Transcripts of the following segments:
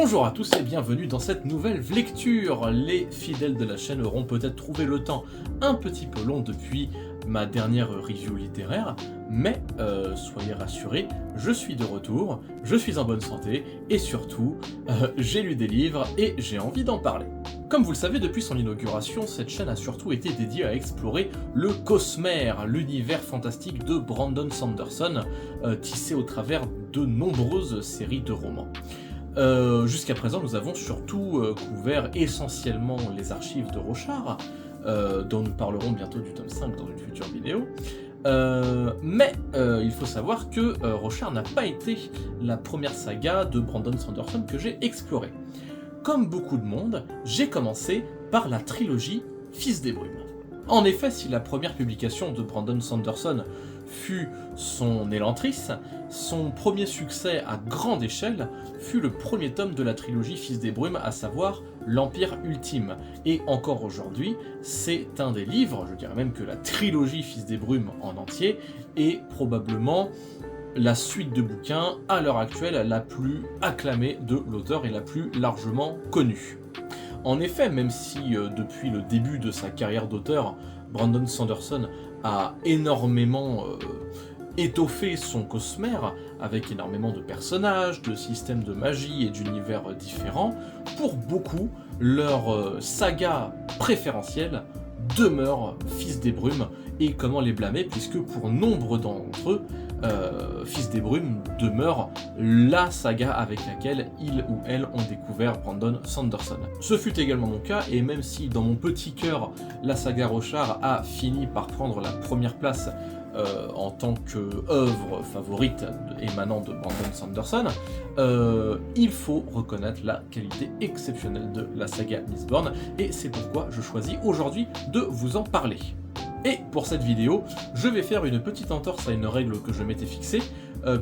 Bonjour à tous et bienvenue dans cette nouvelle lecture. Les fidèles de la chaîne auront peut-être trouvé le temps un petit peu long depuis ma dernière review littéraire, mais soyez rassurés, je suis de retour, je suis en bonne santé et surtout, j'ai lu des livres et j'ai envie d'en parler. Comme vous le savez, depuis son inauguration, cette chaîne a surtout été dédiée à explorer le Cosmere, l'univers fantastique de Brandon Sanderson, tissé au travers de nombreuses séries de romans. Jusqu'à présent, nous avons surtout couvert essentiellement les archives de Rochard, dont nous parlerons bientôt du tome 5 dans une future vidéo. Mais il faut savoir que Rochard n'a pas été la première saga de Brandon Sanderson que j'ai explorée. Comme beaucoup de monde, j'ai commencé par la trilogie Fils des Brumes. En effet, si la première publication de Brandon Sanderson fut son Elantris, son premier succès à grande échelle fut le premier tome de la trilogie Fils des Brumes, à savoir l'Empire Ultime. Et encore aujourd'hui, c'est un des livres, je dirais même que la trilogie Fils des Brumes en entier, est probablement la suite de bouquins à l'heure actuelle la plus acclamée de l'auteur et la plus largement connue. En effet, même si depuis le début de sa carrière d'auteur, Brandon Sanderson a énormément étoffé son Cosmere avec énormément de personnages, de systèmes de magie et d'univers différents, pour beaucoup, leur saga préférentielle demeure Fils des Brumes, et comment les blâmer puisque pour nombre d'entre eux, Fils des Brumes demeure la saga avec laquelle ils ou elles ont découvert Brandon Sanderson. Ce fut également mon cas, et même si dans mon petit cœur la saga Rochard a fini par prendre la première place en tant qu'œuvre favorite émanant de Brandon Sanderson, il faut reconnaître la qualité exceptionnelle de la saga Mistborn, et c'est pourquoi je choisis aujourd'hui de vous en parler. Et pour cette vidéo, je vais faire une petite entorse à une règle que je m'étais fixée,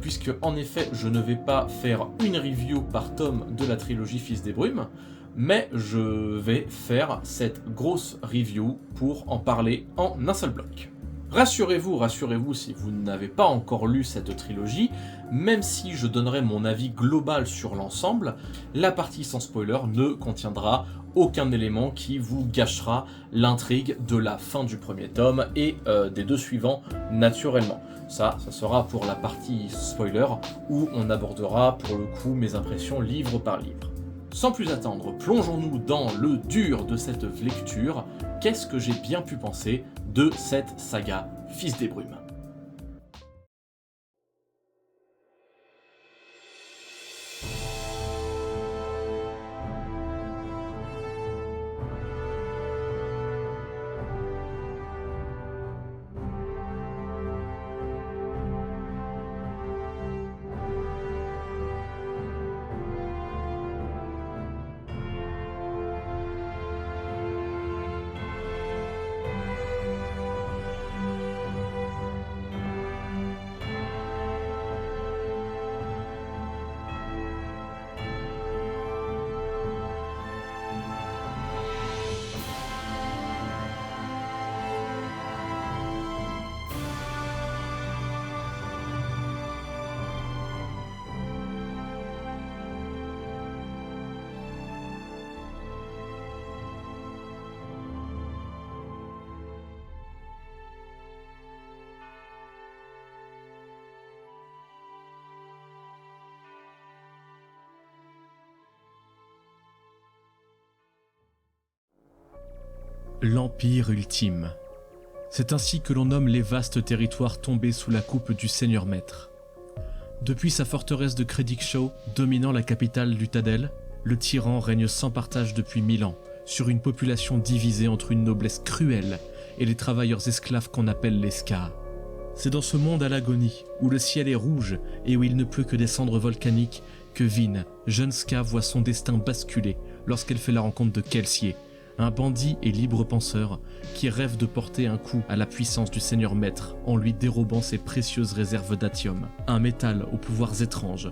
puisque en effet je ne vais pas faire une review par tome de la trilogie Fils des Brumes, mais je vais faire cette grosse review pour en parler en un seul bloc. Rassurez-vous si vous n'avez pas encore lu cette trilogie, même si je donnerai mon avis global sur l'ensemble, la partie sans spoiler ne contiendra aucun élément qui vous gâchera l'intrigue de la fin du premier tome et des deux suivants naturellement. Ça sera pour la partie spoiler où on abordera pour le coup mes impressions livre par livre. Sans plus attendre, plongeons-nous dans le dur de cette lecture. Qu'est-ce que j'ai bien pu penser de cette saga Fils des Brumes ? L'Empire Ultime. C'est ainsi que l'on nomme les vastes territoires tombés sous la coupe du Seigneur Maître. Depuis sa forteresse de Credicshaw, dominant la capitale Luthadel, le tyran règne sans partage depuis 1000 ans, sur une population divisée entre une noblesse cruelle et les travailleurs esclaves qu'on appelle les Skaa. C'est dans ce monde à l'agonie, où le ciel est rouge et où il ne pleut que des cendres volcaniques, que Vin, jeune Skaa, voit son destin basculer lorsqu'elle fait la rencontre de Kelsier, un bandit et libre penseur qui rêve de porter un coup à la puissance du Seigneur Maître en lui dérobant ses précieuses réserves d'athium, un métal aux pouvoirs étranges.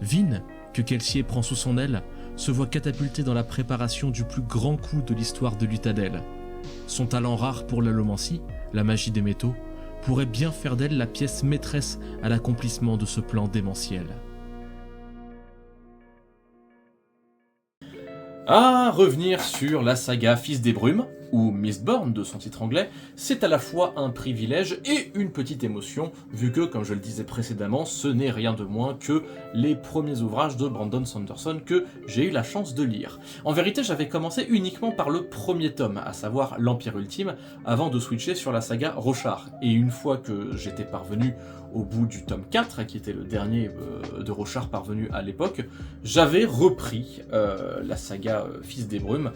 Vin, que Kelsier prend sous son aile, se voit catapulté dans la préparation du plus grand coup de l'histoire de Luthadel. Son talent rare pour l'allomancie, la magie des métaux, pourrait bien faire d'elle la pièce maîtresse à l'accomplissement de ce plan démentiel. À revenir sur la saga Fils des Brumes, ou Mistborn de son titre anglais, c'est à la fois un privilège et une petite émotion, vu que, comme je le disais précédemment, ce n'est rien de moins que les premiers ouvrages de Brandon Sanderson que j'ai eu la chance de lire. En vérité, j'avais commencé uniquement par le premier tome, à savoir l'Empire Ultime, avant de switcher sur la saga Roshar. Et une fois que j'étais parvenu au bout du tome 4, qui était le dernier de Roshar parvenu à l'époque, j'avais repris la saga Fils des Brumes,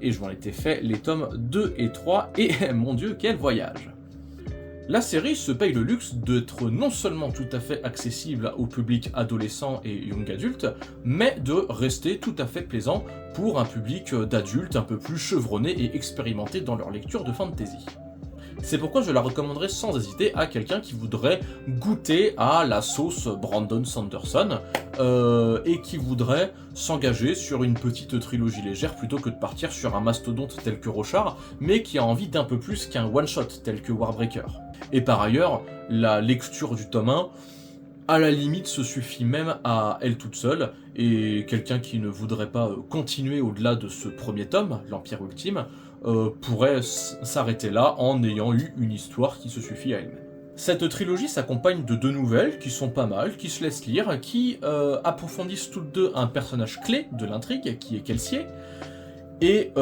et je m'en étais fait les tomes 2 et 3, et mon dieu, quel voyage! La série se paye le luxe d'être non seulement tout à fait accessible au public adolescent et young adulte, mais de rester tout à fait plaisant pour un public d'adultes un peu plus chevronnés et expérimentés dans leur lecture de fantasy. C'est pourquoi je la recommanderais sans hésiter à quelqu'un qui voudrait goûter à la sauce Brandon Sanderson et qui voudrait s'engager sur une petite trilogie légère plutôt que de partir sur un mastodonte tel que Roshar, mais qui a envie d'un peu plus qu'un one-shot tel que Warbreaker. Et par ailleurs, la lecture du tome 1, à la limite, se suffit même à elle toute seule, et quelqu'un qui ne voudrait pas continuer au-delà de ce premier tome, l'Empire Ultime, pourrait s'arrêter là en ayant eu une histoire qui se suffit à elle-même. Cette trilogie s'accompagne de 2 nouvelles qui sont pas mal, qui se laissent lire, qui approfondissent toutes deux un personnage clé de l'intrigue, qui est Kelsier, et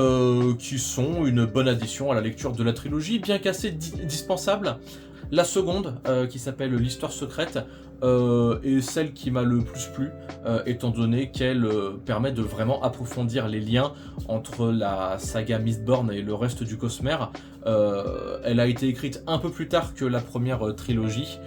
qui sont une bonne addition à la lecture de la trilogie, bien qu'assez dispensable. La seconde, qui s'appelle l'Histoire secrète, est celle qui m'a le plus plu, étant donné qu'elle permet de vraiment approfondir les liens entre la saga Mistborn et le reste du Cosmere. Elle a été écrite un peu plus tard que la première trilogie.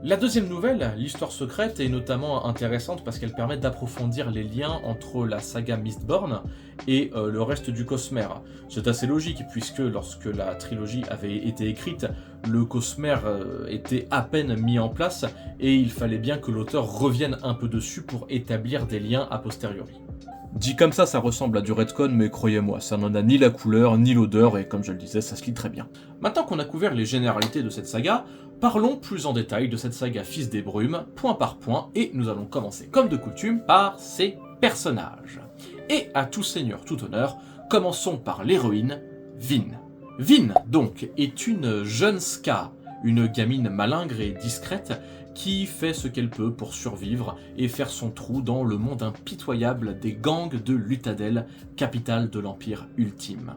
La deuxième nouvelle, l'Histoire secrète, est notamment intéressante parce qu'elle permet d'approfondir les liens entre la saga Mistborn et le reste du Cosmere. C'est assez logique puisque lorsque la trilogie avait été écrite, le Cosmere était à peine mis en place et il fallait bien que l'auteur revienne un peu dessus pour établir des liens a posteriori. Dit comme ça ressemble à du retcon, mais croyez-moi, ça n'en a ni la couleur, ni l'odeur, et comme je le disais, ça se lit très bien. Maintenant qu'on a couvert les généralités de cette saga, parlons plus en détail de cette saga Fils des Brumes, point par point, et nous allons commencer, comme de coutume, par ses personnages. Et à tout seigneur, tout honneur, commençons par l'héroïne, Vin. Vin, donc, est une jeune ska, une gamine malingre et discrète, qui fait ce qu'elle peut pour survivre et faire son trou dans le monde impitoyable des gangs de Luthadel, capitale de l'Empire Ultime.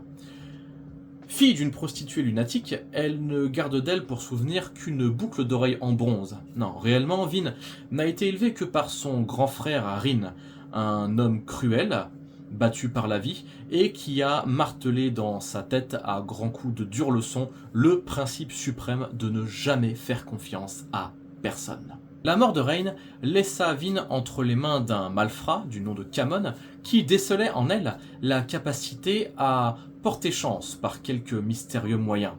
Fille d'une prostituée lunatique, elle ne garde d'elle pour souvenir qu'une boucle d'oreille en bronze. Non, réellement, Vin n'a été élevée que par son grand frère Rin, un homme cruel, battu par la vie, et qui a martelé dans sa tête à grands coups de dures leçons le principe suprême de ne jamais faire confiance à personne. La mort de Rain laissa Vin entre les mains d'un malfrat du nom de Camon qui décelait en elle la capacité à porter chance par quelques mystérieux moyens.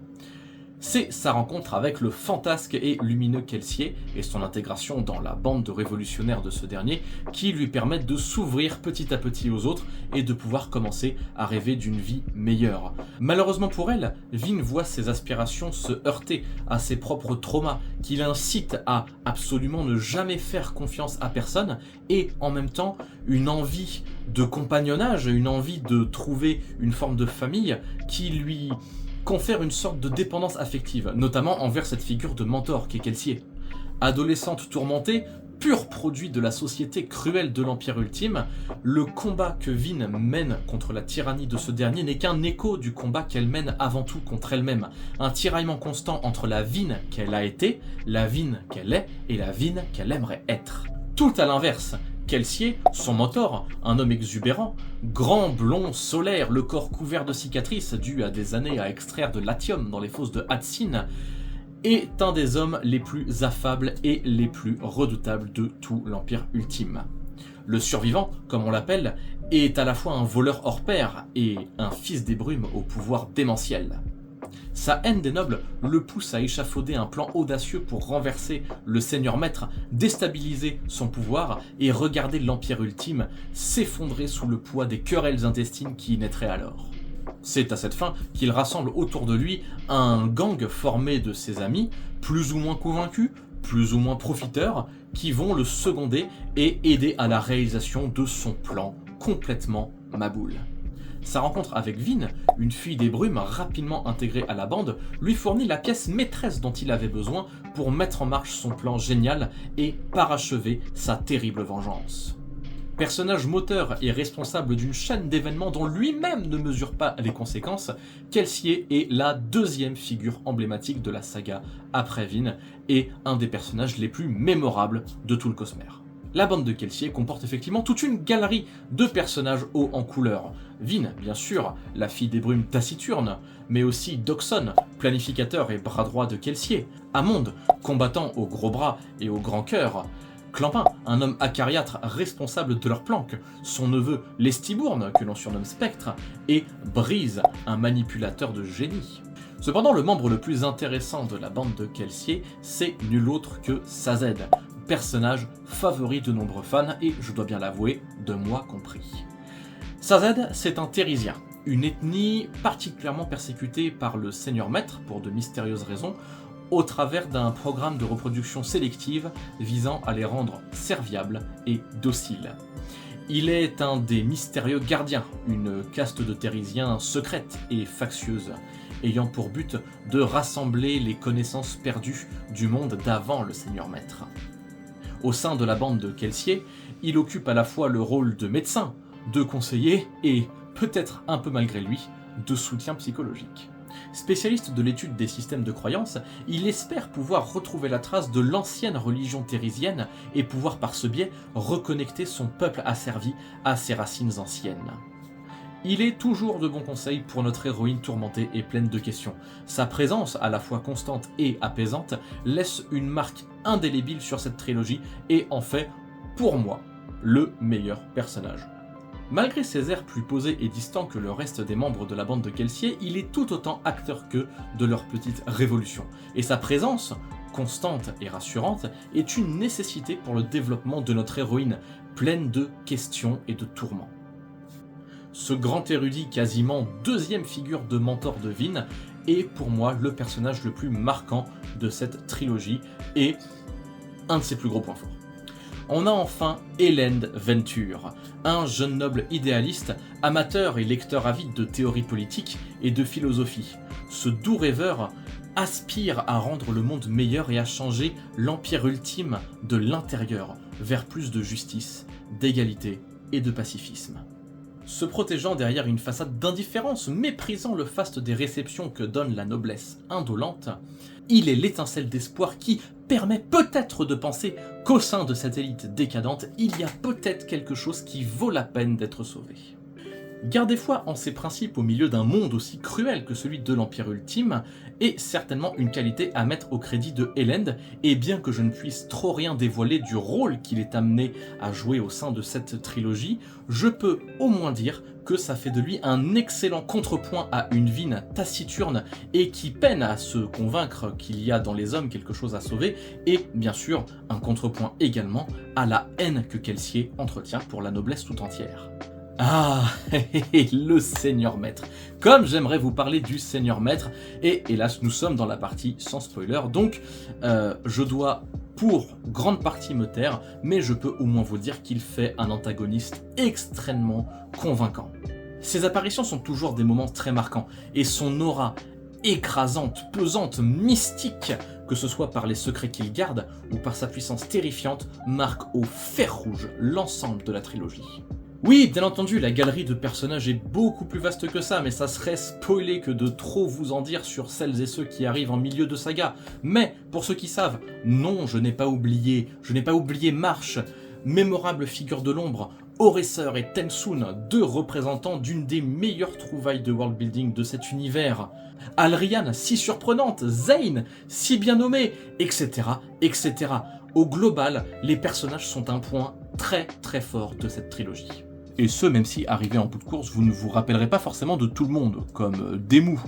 C'est sa rencontre avec le fantasque et lumineux Kelsier et son intégration dans la bande de révolutionnaires de ce dernier qui lui permettent de s'ouvrir petit à petit aux autres et de pouvoir commencer à rêver d'une vie meilleure. Malheureusement pour elle, Vin voit ses aspirations se heurter à ses propres traumas qui l'incitent à absolument ne jamais faire confiance à personne et en même temps une envie de compagnonnage, une envie de trouver une forme de famille qui lui confère une sorte de dépendance affective, notamment envers cette figure de mentor qu'est Kelsier. Adolescente tourmentée, pur produit de la société cruelle de l'Empire Ultime, le combat que Vin mène contre la tyrannie de ce dernier n'est qu'un écho du combat qu'elle mène avant tout contre elle-même. Un tiraillement constant entre la Vin qu'elle a été, la Vin qu'elle est et la Vin qu'elle aimerait être. Tout à l'inverse, Kelsier, son mentor, un homme exubérant, grand, blond, solaire, le corps couvert de cicatrices dues à des années à extraire de l'athium dans les fosses de Hatsin, est un des hommes les plus affables et les plus redoutables de tout l'Empire Ultime. Le survivant, comme on l'appelle, est à la fois un voleur hors pair et un fils des brumes au pouvoir démentiel. Sa haine des nobles le pousse à échafauder un plan audacieux pour renverser le Seigneur Maître, déstabiliser son pouvoir et regarder l'Empire Ultime s'effondrer sous le poids des querelles intestines qui y naîtraient alors. C'est à cette fin qu'il rassemble autour de lui un gang formé de ses amis, plus ou moins convaincus, plus ou moins profiteurs, qui vont le seconder et aider à la réalisation de son plan complètement Maboul. Sa rencontre avec Vin, une fille des brumes rapidement intégrée à la bande, lui fournit la pièce maîtresse dont il avait besoin pour mettre en marche son plan génial et parachever sa terrible vengeance. Personnage moteur et responsable d'une chaîne d'événements dont lui-même ne mesure pas les conséquences, Kelsier est la deuxième figure emblématique de la saga après Vin et un des personnages les plus mémorables de tout le Cosmere. La bande de Kelsier comporte effectivement toute une galerie de personnages hauts en couleur. Vin, bien sûr, la fille des brumes taciturne, mais aussi Doxon, planificateur et bras droit de Kelsier, Amonde, combattant aux gros bras et au grand cœur, Clampin, un homme acariâtre responsable de leur planque, son neveu Lestibourne, que l'on surnomme Spectre, et Brise, un manipulateur de génie. Cependant, le membre le plus intéressant de la bande de Kelsier, c'est nul autre que Sazed, personnage favori de nombreux fans et, je dois bien l'avouer, de moi compris. Sazed, c'est un Thérisien, une ethnie particulièrement persécutée par le Seigneur Maître pour de mystérieuses raisons, au travers d'un programme de reproduction sélective visant à les rendre serviables et dociles. Il est un des mystérieux gardiens, une caste de Thérisiens secrète et factieuse, ayant pour but de rassembler les connaissances perdues du monde d'avant le Seigneur Maître. Au sein de la bande de Kelsier, il occupe à la fois le rôle de médecin, de conseiller et, peut-être un peu malgré lui, de soutien psychologique. Spécialiste de l'étude des systèmes de croyances, il espère pouvoir retrouver la trace de l'ancienne religion thérisienne et pouvoir par ce biais reconnecter son peuple asservi à ses racines anciennes. Il est toujours de bons conseils pour notre héroïne tourmentée et pleine de questions. Sa présence, à la fois constante et apaisante, laisse une marque indélébile sur cette trilogie et en fait, pour moi, le meilleur personnage. Malgré ses airs plus posés et distants que le reste des membres de la bande de Kelsier, il est tout autant acteur qu'eux de leur petite révolution. Et sa présence, constante et rassurante, est une nécessité pour le développement de notre héroïne, pleine de questions et de tourments. Ce grand érudit, quasiment deuxième figure de mentor de Vin, est pour moi le personnage le plus marquant de cette trilogie et un de ses plus gros points forts. On a enfin Elend Venture, un jeune noble idéaliste, amateur et lecteur avide de théories politiques et de philosophie. Ce doux rêveur aspire à rendre le monde meilleur et à changer l'empire ultime de l'intérieur vers plus de justice, d'égalité et de pacifisme. Se protégeant derrière une façade d'indifférence, méprisant le faste des réceptions que donne la noblesse indolente, il est l'étincelle d'espoir qui permet peut-être de penser qu'au sein de cette élite décadente, il y a peut-être quelque chose qui vaut la peine d'être sauvé. Garder foi en ses principes au milieu d'un monde aussi cruel que celui de l'Empire Ultime est certainement une qualité à mettre au crédit de Elend, et bien que je ne puisse trop rien dévoiler du rôle qu'il est amené à jouer au sein de cette trilogie, je peux au moins dire que ça fait de lui un excellent contrepoint à une Vin taciturne et qui peine à se convaincre qu'il y a dans les hommes quelque chose à sauver, et bien sûr un contrepoint également à la haine que Kelsier entretient pour la noblesse tout entière. Ah, le Seigneur Maître. Comme j'aimerais vous parler du Seigneur Maître, et hélas nous sommes dans la partie sans spoiler, donc je dois pour grande partie me taire, mais je peux au moins vous dire qu'il fait un antagoniste extrêmement convaincant. Ses apparitions sont toujours des moments très marquants, et son aura écrasante, pesante, mystique, que ce soit par les secrets qu'il garde ou par sa puissance terrifiante, marque au fer rouge l'ensemble de la trilogie. Oui, bien entendu, la galerie de personnages est beaucoup plus vaste que ça, mais ça serait spoiler que de trop vous en dire sur celles et ceux qui arrivent en milieu de saga. Mais, pour ceux qui savent, non, je n'ai pas oublié Marsh, mémorable figure de l'ombre, Oresseur et Tensoon, deux représentants d'une des meilleures trouvailles de worldbuilding de cet univers. Alriane, si surprenante, Zane, si bien nommé, etc., etc. Au global, les personnages sont un point très très fort de cette trilogie. Et ce, même si, arrivé en bout de course, vous ne vous rappellerez pas forcément de tout le monde, comme Demu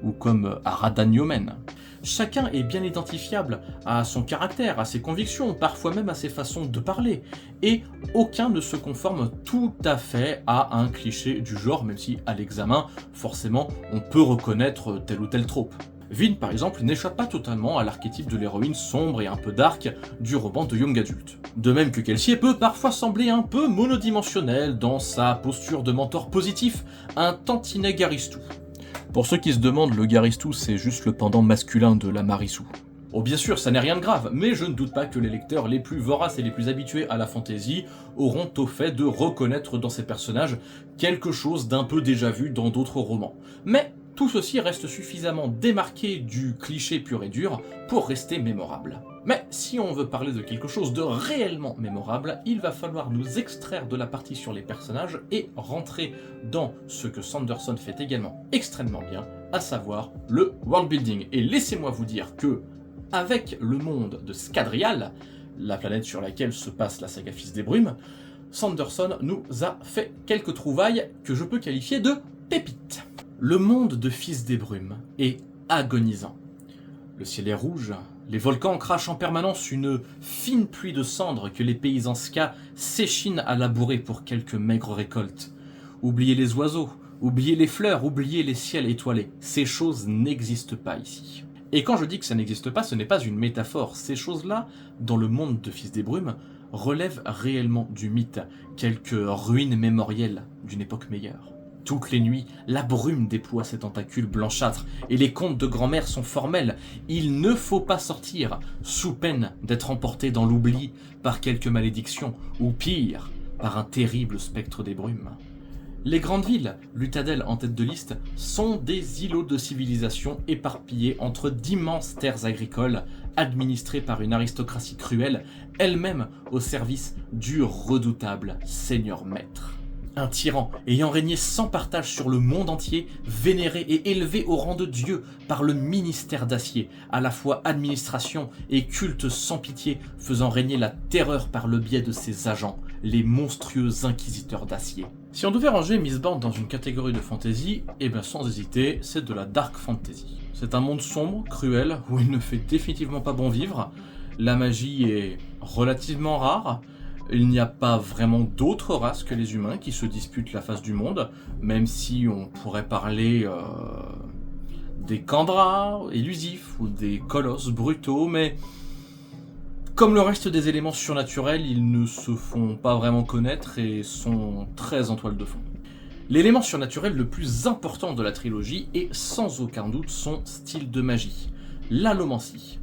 ou comme Aradan Yomen. Chacun est bien identifiable à son caractère, à ses convictions, parfois même à ses façons de parler, et aucun ne se conforme tout à fait à un cliché du genre, même si, à l'examen, forcément, on peut reconnaître tel ou tel trope. Vin, par exemple, n'échappe pas totalement à l'archétype de l'héroïne sombre et un peu dark du roman de young adult. De même que Kelsier peut parfois sembler un peu monodimensionnel dans sa posture de mentor positif, un tantinet Garistou. Pour ceux qui se demandent, le Garistou c'est juste le pendant masculin de la Marissou. Oh bien sûr, ça n'est rien de grave, mais je ne doute pas que les lecteurs les plus voraces et les plus habitués à la fantasy auront au fait de reconnaître dans ces personnages quelque chose d'un peu déjà vu dans d'autres romans. Mais tout ceci reste suffisamment démarqué du cliché pur et dur pour rester mémorable. Mais si on veut parler de quelque chose de réellement mémorable, il va falloir nous extraire de la partie sur les personnages et rentrer dans ce que Sanderson fait également extrêmement bien, à savoir le world building. Et laissez-moi vous dire que avec le monde de Scadrial, la planète sur laquelle se passe la saga Fils des Brumes, Sanderson nous a fait quelques trouvailles que je peux qualifier de pépites. Le monde de Fils des Brumes est agonisant. Le ciel est rouge, les volcans crachent en permanence une fine pluie de cendres que les paysans ska s'échinent à labourer pour quelques maigres récoltes. Oubliez les oiseaux, oubliez les fleurs, oubliez les ciels étoilés. Ces choses n'existent pas ici. Et quand je dis que ça n'existe pas, ce n'est pas une métaphore. Ces choses-là, dans le monde de Fils des Brumes, relèvent réellement du mythe, quelques ruines mémorielles d'une époque meilleure. Toutes les nuits, la brume déploie ses tentacules blanchâtres et les contes de grand-mère sont formels. Il ne faut pas sortir, sous peine d'être emporté dans l'oubli par quelque malédiction, ou pire, par un terrible spectre des brumes. Les grandes villes, Luthadel en tête de liste, sont des îlots de civilisation éparpillés entre d'immenses terres agricoles, administrées par une aristocratie cruelle, elle-même au service du redoutable Seigneur Maître. Un tyran ayant régné sans partage sur le monde entier, vénéré et élevé au rang de Dieu par le ministère d'acier, à la fois administration et culte sans pitié, faisant régner la terreur par le biais de ses agents, les monstrueux inquisiteurs d'acier. Si on devait ranger Mistborn dans une catégorie de fantasy, eh bien sans hésiter, c'est de la dark fantasy. C'est un monde sombre, cruel, où il ne fait définitivement pas bon vivre, la magie est relativement rare, il n'y a pas vraiment d'autres races que les humains qui se disputent la face du monde, même si on pourrait parler des Kandra élusifs ou des colosses brutaux, mais comme le reste des éléments surnaturels, ils ne se font pas vraiment connaître et sont très en toile de fond. L'élément surnaturel le plus important de la trilogie est sans aucun doute son style de magie, l'allomancie.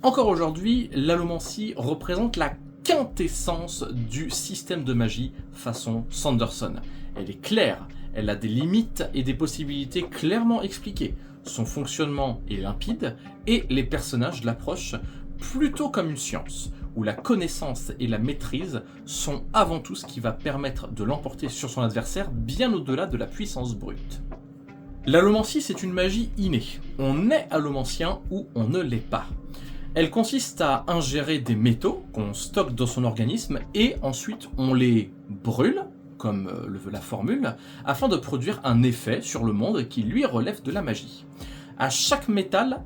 Encore aujourd'hui, l'allomancie représente la quintessence du système de magie façon Sanderson. Elle est claire, elle a des limites et des possibilités clairement expliquées. Son fonctionnement est limpide et les personnages l'approchent plutôt comme une science, où la connaissance et la maîtrise sont avant tout ce qui va permettre de l'emporter sur son adversaire bien au-delà de la puissance brute. L'allomancie, c'est une magie innée. On est allomancien ou on ne l'est pas. Elle consiste à ingérer des métaux qu'on stocke dans son organisme et ensuite on les brûle, comme le veut la formule, afin de produire un effet sur le monde qui lui relève de la magie. À chaque métal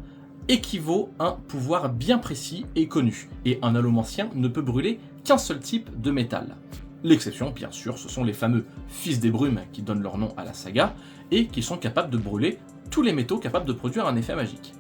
équivaut un pouvoir bien précis et connu, et un allomancien ne peut brûler qu'un seul type de métal. L'exception, bien sûr, ce sont les fameux Fils des Brumes qui donnent leur nom à la saga, et qui sont capables de brûler tous les métaux capables de produire un effet magique.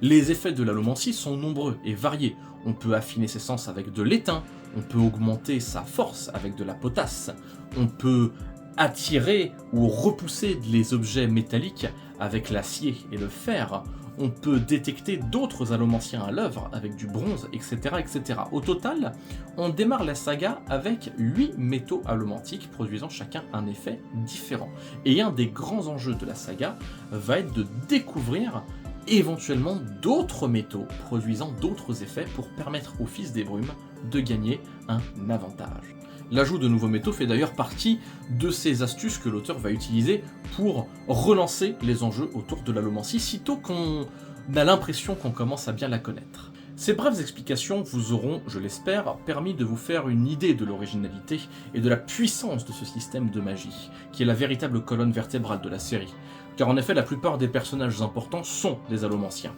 Les effets de l'allomancie sont nombreux et variés. On peut affiner ses sens avec de l'étain, on peut augmenter sa force avec de la potasse, on peut attirer ou repousser les objets métalliques avec l'acier et le fer, on peut détecter d'autres allomanciens à l'œuvre avec du bronze, etc., etc. Au total, on démarre la saga avec 8 métaux allomantiques produisant chacun un effet différent. Et un des grands enjeux de la saga va être de découvrir éventuellement d'autres métaux produisant d'autres effets pour permettre aux Fils des Brumes de gagner un avantage. L'ajout de nouveaux métaux fait d'ailleurs partie de ces astuces que l'auteur va utiliser pour relancer les enjeux autour de l'allomancie, sitôt qu'on a l'impression qu'on commence à bien la connaître. Ces brèves explications vous auront, je l'espère, permis de vous faire une idée de l'originalité et de la puissance de ce système de magie, qui est la véritable colonne vertébrale de la série, car en effet la plupart des personnages importants sont des allomanciens.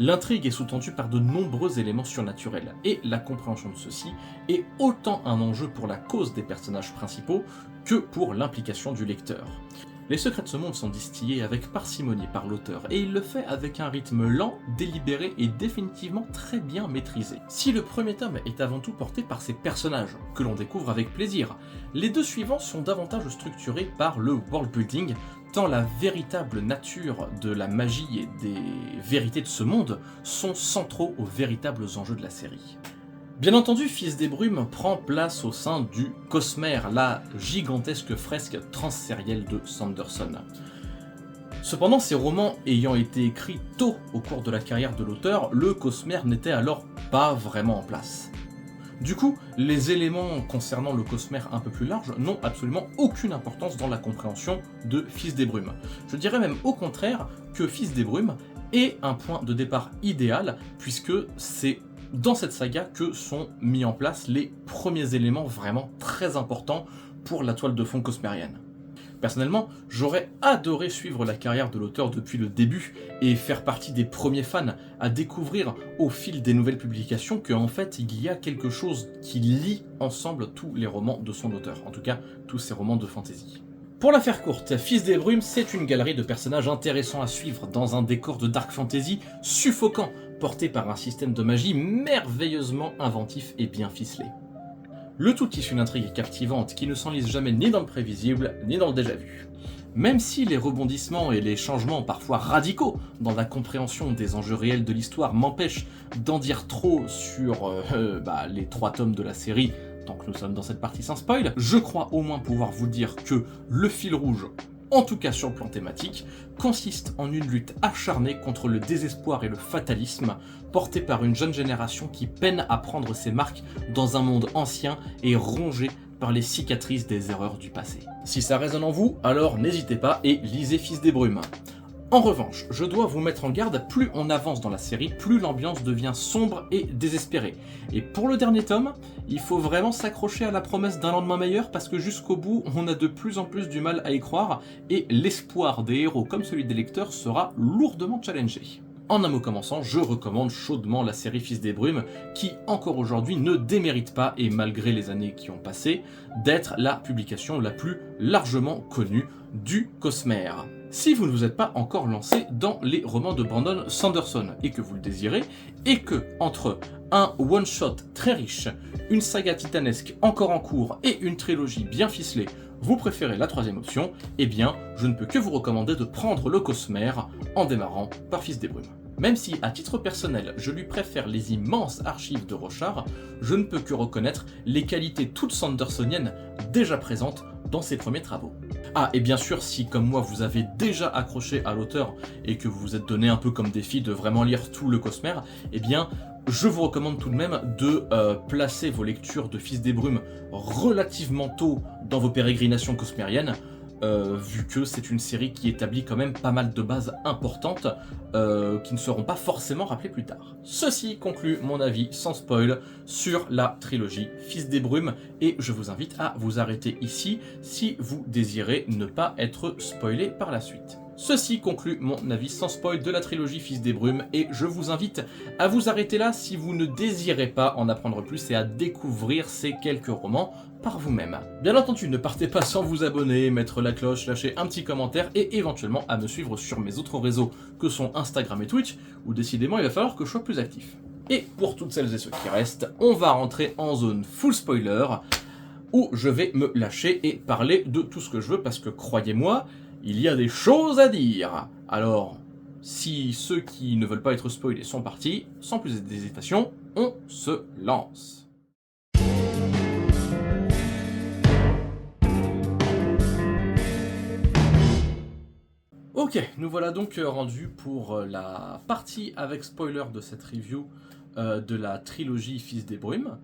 L'intrigue est sous-tendue par de nombreux éléments surnaturels, et la compréhension de ceux-ci est autant un enjeu pour la cause des personnages principaux que pour l'implication du lecteur. Les secrets de ce monde sont distillés avec parcimonie par l'auteur, et il le fait avec un rythme lent, délibéré et définitivement très bien maîtrisé. Si le premier tome est avant tout porté par ses personnages, que l'on découvre avec plaisir, les deux suivants sont davantage structurés par le world building, tant la véritable nature de la magie et des vérités de ce monde sont centraux aux véritables enjeux de la série. Bien entendu, Fils des Brumes prend place au sein du Cosmère, la gigantesque fresque transsérielle de Sanderson. Cependant, ces romans ayant été écrits tôt au cours de la carrière de l'auteur, le Cosmère n'était alors pas vraiment en place. Du coup, les éléments concernant le Cosmère un peu plus large n'ont absolument aucune importance dans la compréhension de Fils des Brumes. Je dirais même au contraire que Fils des Brumes est un point de départ idéal, puisque c'est dans cette saga que sont mis en place les premiers éléments vraiment très importants pour la toile de fond cosmérienne. Personnellement, j'aurais adoré suivre la carrière de l'auteur depuis le début et faire partie des premiers fans à découvrir au fil des nouvelles publications qu'en fait il y a quelque chose qui lie ensemble tous les romans de son auteur, en tout cas tous ses romans de fantasy. Pour la faire courte, Fils des Brumes, c'est une galerie de personnages intéressants à suivre dans un décor de dark fantasy suffocant, porté par un système de magie merveilleusement inventif et bien ficelé. Le tout tisse une intrigue captivante qui ne s'enlise jamais ni dans le prévisible, ni dans le déjà-vu. Même si les rebondissements et les changements parfois radicaux dans la compréhension des enjeux réels de l'histoire m'empêchent d'en dire trop sur les 3 tomes de la série, tant que nous sommes dans cette partie sans spoil, je crois au moins pouvoir vous dire que le fil rouge, en tout cas sur le plan thématique, consiste en une lutte acharnée contre le désespoir et le fatalisme, porté par une jeune génération qui peine à prendre ses marques dans un monde ancien et rongé par les cicatrices des erreurs du passé. Si ça résonne en vous, alors n'hésitez pas et lisez Fils des Brumes. En revanche, je dois vous mettre en garde, plus on avance dans la série, plus l'ambiance devient sombre et désespérée. Et pour le dernier tome, il faut vraiment s'accrocher à la promesse d'un lendemain meilleur parce que jusqu'au bout, on a de plus en plus du mal à y croire et l'espoir des héros comme celui des lecteurs sera lourdement challengé. En un mot commençant, je recommande chaudement la série Fils des Brumes qui, encore aujourd'hui, ne démérite pas, et malgré les années qui ont passé, d'être la publication la plus largement connue du Cosmère. Si vous ne vous êtes pas encore lancé dans les romans de Brandon Sanderson et que vous le désirez, et que, entre un one-shot très riche, une saga titanesque encore en cours et une trilogie bien ficelée, vous préférez la troisième option, eh bien, je ne peux que vous recommander de prendre le Cosmère en démarrant par Fils des Brumes. Même si, à titre personnel, je lui préfère les immenses archives de Rochard, je ne peux que reconnaître les qualités toutes sandersoniennes déjà présentes dans ses premiers travaux. Ah, et bien sûr, si comme moi vous avez déjà accroché à l'auteur et que vous vous êtes donné un peu comme défi de vraiment lire tout le Cosmère, eh bien, je vous recommande tout de même de placer vos lectures de Fils des Brumes relativement tôt dans vos pérégrinations cosmériennes, vu que c'est une série qui établit quand même pas mal de bases importantes qui ne seront pas forcément rappelées plus tard. Ceci conclut mon avis sans spoil sur la trilogie Fils des Brumes et je vous invite à vous arrêter ici si vous désirez ne pas être spoilé par la suite. Ceci conclut mon avis sans spoil de la trilogie Fils des Brumes et je vous invite à vous arrêter là si vous ne désirez pas en apprendre plus et à découvrir ces quelques romans par vous-même. Bien entendu, ne partez pas sans vous abonner, mettre la cloche, lâcher un petit commentaire et éventuellement à me suivre sur mes autres réseaux que sont Instagram et Twitch où décidément il va falloir que je sois plus actif. Et pour toutes celles et ceux qui restent, on va rentrer en zone full spoiler où je vais me lâcher et parler de tout ce que je veux parce que croyez-moi, il y a des choses à dire. Alors, si ceux qui ne veulent pas être spoilés sont partis, sans plus d'hésitation, on se lance. Ok, nous voilà donc rendus pour la partie avec spoiler de cette review de la trilogie Fils des Brumes.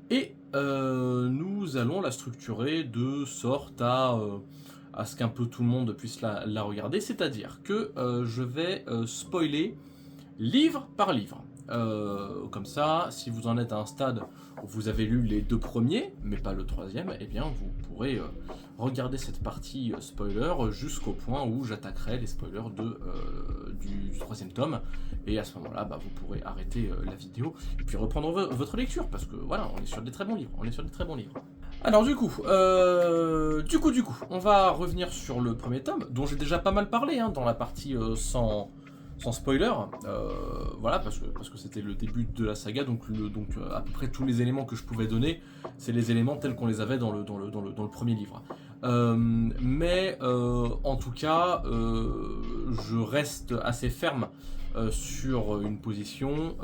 Et nous allons la structurer de sorte à ce qu'un peu tout le monde puisse la regarder, c'est-à-dire que je vais spoiler livre par livre. Comme ça, si vous en êtes à un stade où vous avez lu les 2 premiers, mais pas le 3e, eh bien vous pourrez regarder cette partie spoiler jusqu'au point où j'attaquerai les spoilers du 3e tome, et à ce moment-là, vous pourrez arrêter la vidéo et puis reprendre votre lecture, parce que voilà, on est sur des très bons livres. Alors du coup, on va revenir sur le premier tome, dont j'ai déjà pas mal parlé hein, dans la partie sans spoiler, voilà, parce que c'était le début de la saga, donc à peu près tous les éléments que je pouvais donner, c'est les éléments tels qu'on les avait dans le premier livre. En tout cas, je reste assez ferme sur une position,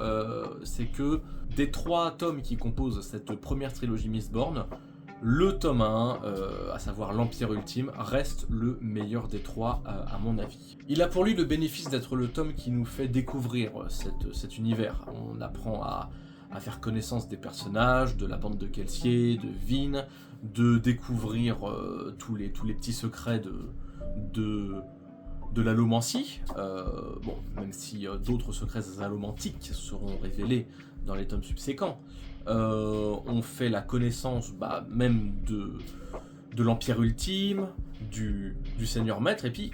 c'est que des 3 tomes qui composent cette première trilogie Mistborn, le tome 1, à savoir l'Empire Ultime, reste le meilleur des 3 à mon avis. Il a pour lui le bénéfice d'être le tome qui nous fait découvrir cet univers. On apprend à faire connaissance des personnages, de la bande de Kelsier, de Vin, de découvrir tous les petits secrets de l'allomancie, même si d'autres secrets allomantiques seront révélés dans les tomes subséquents. On fait la connaissance même de l'Empire Ultime, du Seigneur Maître, et puis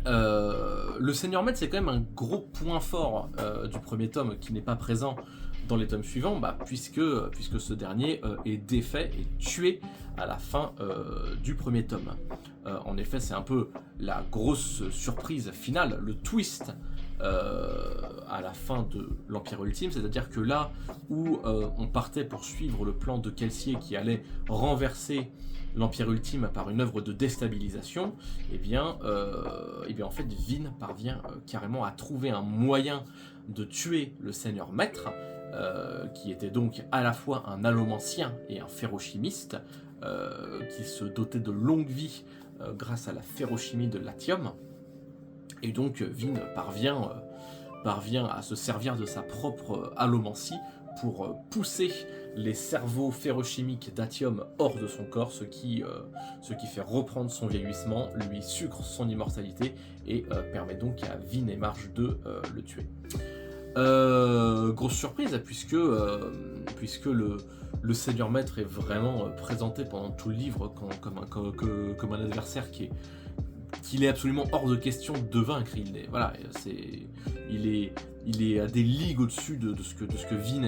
le Seigneur Maître c'est quand même un gros point fort du premier tome qui n'est pas présent dans les tomes suivants, puisque ce dernier est défait et tué à la fin du premier tome. En effet, c'est un peu la grosse surprise finale, le twist à la fin de l'Empire Ultime, c'est-à-dire que là où on partait pour suivre le plan de Kelsier qui allait renverser l'Empire Ultime par une œuvre de déstabilisation, et bien en fait Vin parvient carrément à trouver un moyen de tuer le Seigneur Maître, qui était donc à la fois un allomancien et un ferrochimiste, qui se dotait de longue vie grâce à la ferrochimie de l'Atium. Et donc Vin parvient à se servir de sa propre allomancie pour pousser les cerveaux ferrochimiques d'Atium hors de son corps, ce qui fait reprendre son vieillissement, lui sucre son immortalité et permet donc à Vin et Marge de le tuer. Grosse surprise, puisque le Seigneur Maître est vraiment présenté pendant tout le livre comme un adversaire qu'il est absolument hors de question de vaincre. Il est à des ligues au-dessus de ce que Vin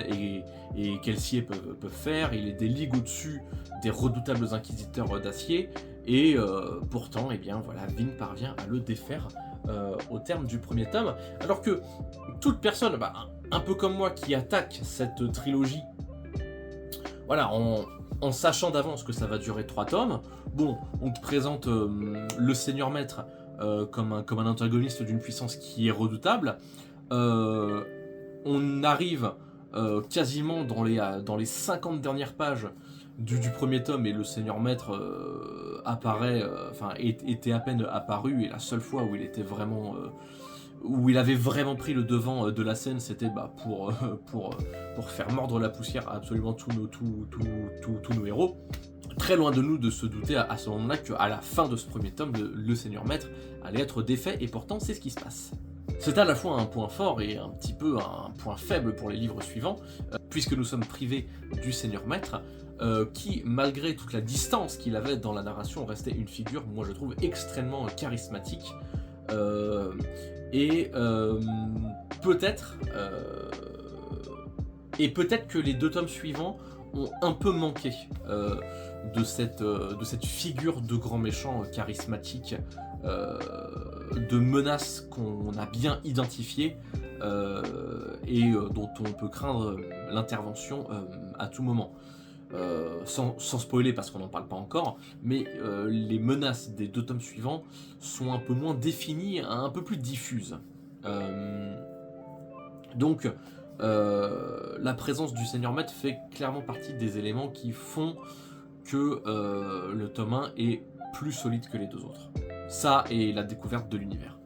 et Kelsier peuvent faire. Il est des ligues au-dessus des redoutables inquisiteurs d'acier. Et pourtant, Vin parvient à le défaire au terme du premier tome. Alors que toute personne, un peu comme moi, qui attaque cette trilogie, en sachant d'avance que ça va durer 3 tomes, on te présente le Seigneur Maître comme un antagoniste d'une puissance qui est redoutable. On arrive quasiment dans les 50 dernières pages du premier tome, et le Seigneur Maître était à peine apparu, et la seule fois où il était vraiment où il avait vraiment pris le devant de la scène, c'était pour faire mordre la poussière à absolument tous nos héros. Très loin de nous de se douter à ce moment-là qu'à la fin de ce premier tome, le Seigneur Maître allait être défait, et pourtant c'est ce qui se passe. C'est à la fois un point fort et un petit peu un point faible pour les livres suivants, puisque nous sommes privés du Seigneur Maître, qui, malgré toute la distance qu'il avait dans la narration, restait une figure, moi je trouve, extrêmement charismatique. Peut-être que les 2 tomes suivants ont un peu manqué de cette figure de grand méchant charismatique, de menace qu'on a bien identifiée dont on peut craindre l'intervention à tout moment. Sans spoiler parce qu'on n'en parle pas encore, mais les menaces des 2 tomes suivants sont un peu moins définies, un peu plus diffuses. La présence du Seigneur Maître fait clairement partie des éléments qui font que le tome 1 est plus solide que les 2 autres. Ça et la découverte de l'univers.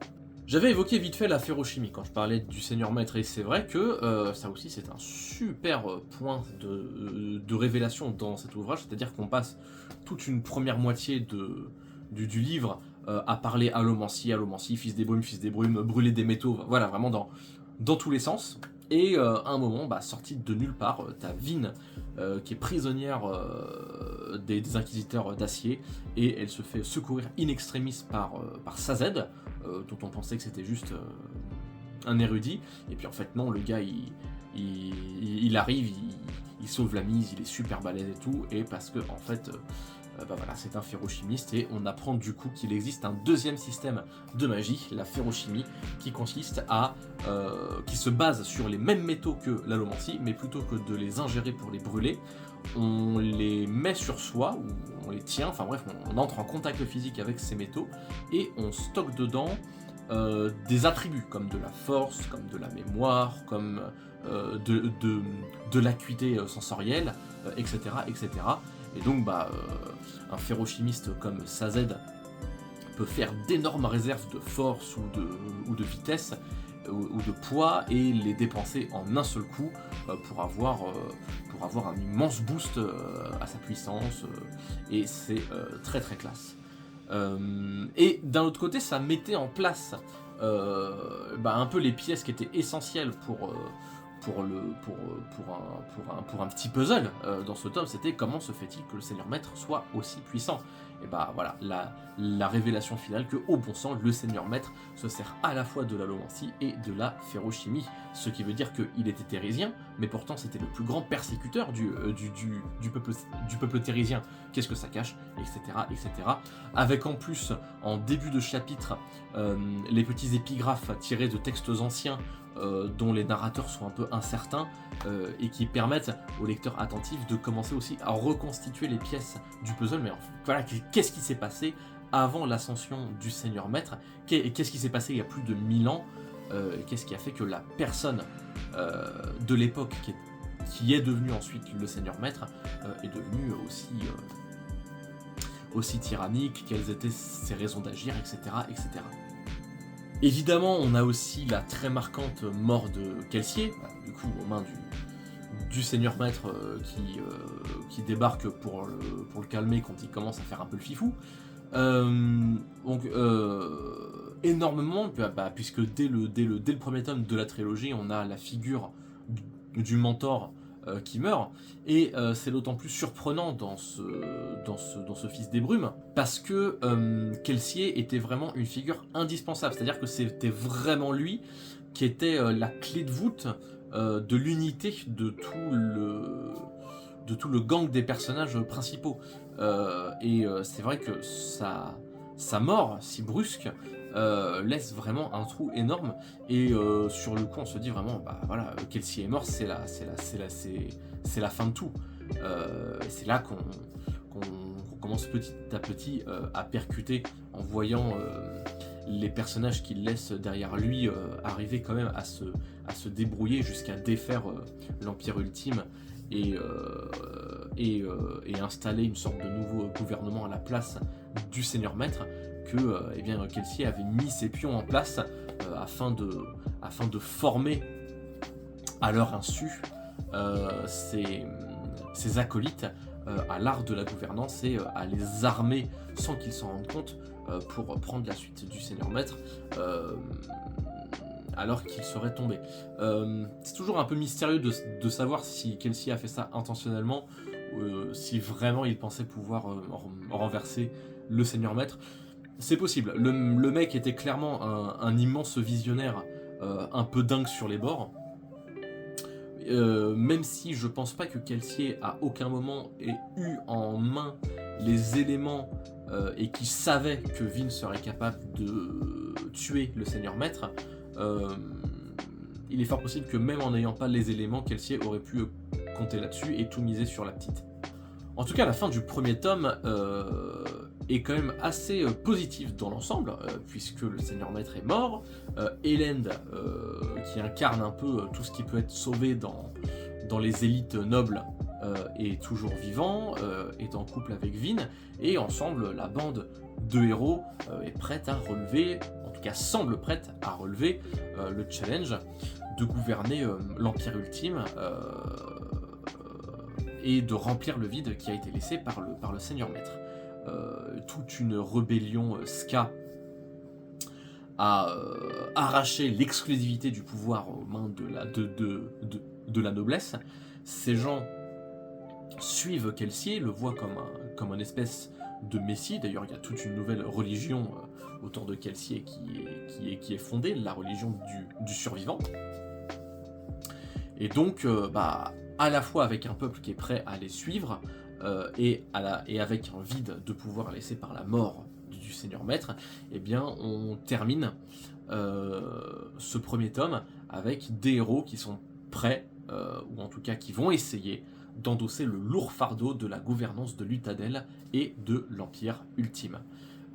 J'avais évoqué vite fait la ferrochimie quand je parlais du Seigneur Maître, et c'est vrai que ça aussi c'est un super point de révélation dans cet ouvrage, c'est-à-dire qu'on passe toute une première moitié du livre à parler allomancie, fils des brumes, brûler des métaux, voilà, vraiment dans tous les sens. Et à un moment, sortie de nulle part, t'as Vin qui est prisonnière des inquisiteurs d'acier, et elle se fait secourir in extremis par Sazed, dont on pensait que c'était juste un érudit. Et puis en fait non, le gars il arrive, il sauve la mise, il est super balèze et tout, et parce que en fait, voilà, c'est un ferrochimiste, et on apprend du coup qu'il existe un deuxième système de magie, la ferrochimie, qui consiste qui se base sur les mêmes métaux que l'allomancie, mais plutôt que de les ingérer pour les brûler, on les met sur soi, ou on les tient, enfin bref, on entre en contact physique avec ces métaux, et on stocke dedans des attributs, comme de la force, comme de la mémoire, comme de l'acuité sensorielle, etc., etc. Et donc, un ferrochimiste comme Sazed peut faire d'énormes réserves de force ou de vitesse ou de poids et les dépenser en un seul coup pour avoir un immense boost à sa puissance, et c'est très très classe. Et d'un autre côté, ça mettait en place un peu les pièces qui étaient essentielles pour un petit puzzle dans ce tome. C'était comment se fait-il que le Seigneur Maître soit aussi puissant. Et voilà, la révélation finale que, au bon sens, le Seigneur Maître se sert à la fois de l'allomancie et de la ferrochimie, ce qui veut dire qu'il était thérésien, mais pourtant c'était le plus grand persécuteur du peuple thérésien. Qu'est-ce que ça cache, etc., etc. Avec en plus, en début de chapitre, les petits épigraphes tirés de textes anciens dont les narrateurs sont un peu incertains et qui permettent aux lecteurs attentifs de commencer aussi à reconstituer les pièces du puzzle. Mais voilà, qu'est-ce qui s'est passé avant l'ascension du Seigneur Maître? Qu'est-ce qui s'est passé il y a plus de 1000 ans? Qu'est-ce qui a fait que la personne de l'époque qui est devenue ensuite le Seigneur Maître est devenue aussi tyrannique? Quelles étaient ses raisons d'agir, etc., etc. Évidemment, on a aussi la très marquante mort de Kelsier, du coup aux mains du Seigneur Maître qui débarque pour le calmer quand il commence à faire un peu le fifou. Énormément, puisque dès le premier tome de la trilogie, on a la figure du mentor qui meurt, et c'est d'autant plus surprenant dans ce Fils des Brumes, parce que Kelsier était vraiment une figure indispensable, c'est-à-dire que c'était vraiment lui qui était la clé de voûte de l'unité de tout le gang des personnages principaux, c'est vrai que sa mort si brusque laisse vraiment un trou énorme, et sur le coup on se dit vraiment voilà, Kelsier est mort, c'est la fin de tout. C'est là qu'on commence petit à petit à percuter, en voyant les personnages qu'il laisse derrière lui arriver quand même à se débrouiller jusqu'à défaire l'Empire Ultime et installer une sorte de nouveau gouvernement à la place du Seigneur Maître, que Kelsier avait mis ses pions en place afin de former à leur insu ses acolytes à l'art de la gouvernance, et à les armer sans qu'ils s'en rendent compte pour prendre la suite du Seigneur Maître alors qu'il serait tombé. C'est toujours un peu mystérieux de savoir si Kelsier a fait ça intentionnellement, si vraiment il pensait pouvoir renverser le Seigneur Maître. C'est possible, le mec était clairement un immense visionnaire, un peu dingue sur les bords, même si je pense pas que Kelsier à aucun moment ait eu en main les éléments et qu'il savait que Vin serait capable de tuer le Seigneur Maître. Il est fort possible que même en n'ayant pas les éléments, Kelsier aurait pu compter là-dessus et tout miser sur la petite. En tout cas, la fin du premier tome est quand même assez positive dans l'ensemble, puisque le Seigneur Maître est mort, Elend, qui incarne un peu tout ce qui peut être sauvé dans les élites nobles, est toujours vivant, est en couple avec Vin, et ensemble, la bande de héros est prête à relever, en tout cas semble prête à relever le challenge de gouverner l'Empire Ultime, et de remplir le vide qui a été laissé par le Seigneur Maître. Toute une rébellion Ska a arraché l'exclusivité du pouvoir aux mains de la noblesse. Ces gens suivent Kelsier, le voient comme un espèce de messie. D'ailleurs, il y a toute une nouvelle religion autour de Kelsier qui est fondée, la religion du survivant. Et donc, à la fois avec un peuple qui est prêt à les suivre, et avec un vide de pouvoir laissé par la mort du Seigneur Maître, eh bien on termine ce premier tome avec des héros qui sont prêts, ou en tout cas qui vont essayer d'endosser le lourd fardeau de la gouvernance de Luthadel et de l'Empire Ultime.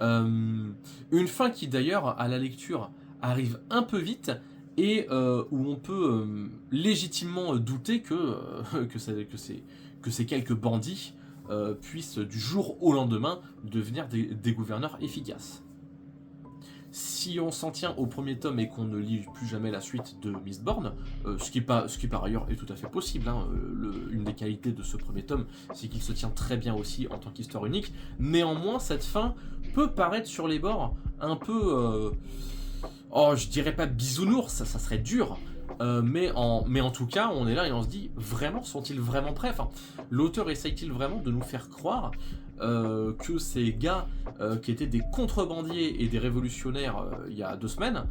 Une fin qui d'ailleurs, à la lecture, arrive un peu vite, et où on peut légitimement douter que ces quelques bandits puissent du jour au lendemain devenir des gouverneurs efficaces. Si on s'en tient au premier tome et qu'on ne lit plus jamais la suite de Mistborn, ce qui par ailleurs est tout à fait possible, hein, une des qualités de ce premier tome, c'est qu'il se tient très bien aussi en tant qu'histoire unique. Néanmoins, cette fin peut paraître sur les bords un peu... je dirais pas bisounours, ça serait dur, mais en tout cas, on est là et on se dit, vraiment, sont-ils vraiment prêts? Enfin, l'auteur essaye-t-il vraiment de nous faire croire que ces gars qui étaient des contrebandiers et des révolutionnaires il y a 2 semaines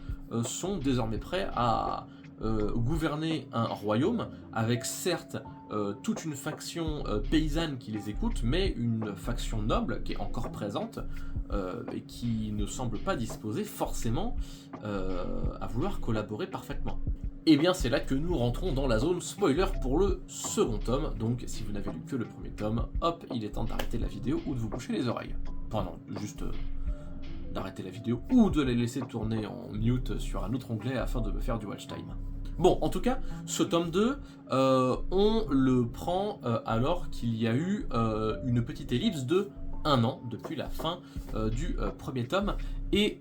sont désormais prêts à gouverner un royaume avec certes toute une faction paysanne qui les écoute, mais une faction noble qui est encore présente et qui ne semble pas disposée forcément à vouloir collaborer parfaitement. Et bien c'est là que nous rentrons dans la zone spoiler pour le second tome, donc si vous n'avez lu que le premier tome, hop, il est temps d'arrêter la vidéo ou de vous boucher les oreilles. Enfin non, juste d'arrêter la vidéo ou de la laisser tourner en mute sur un autre onglet afin de me faire du watch time. Bon, en tout cas, ce tome 2, on le prend alors qu'il y a eu une petite ellipse de 1 an depuis la fin du premier tome, et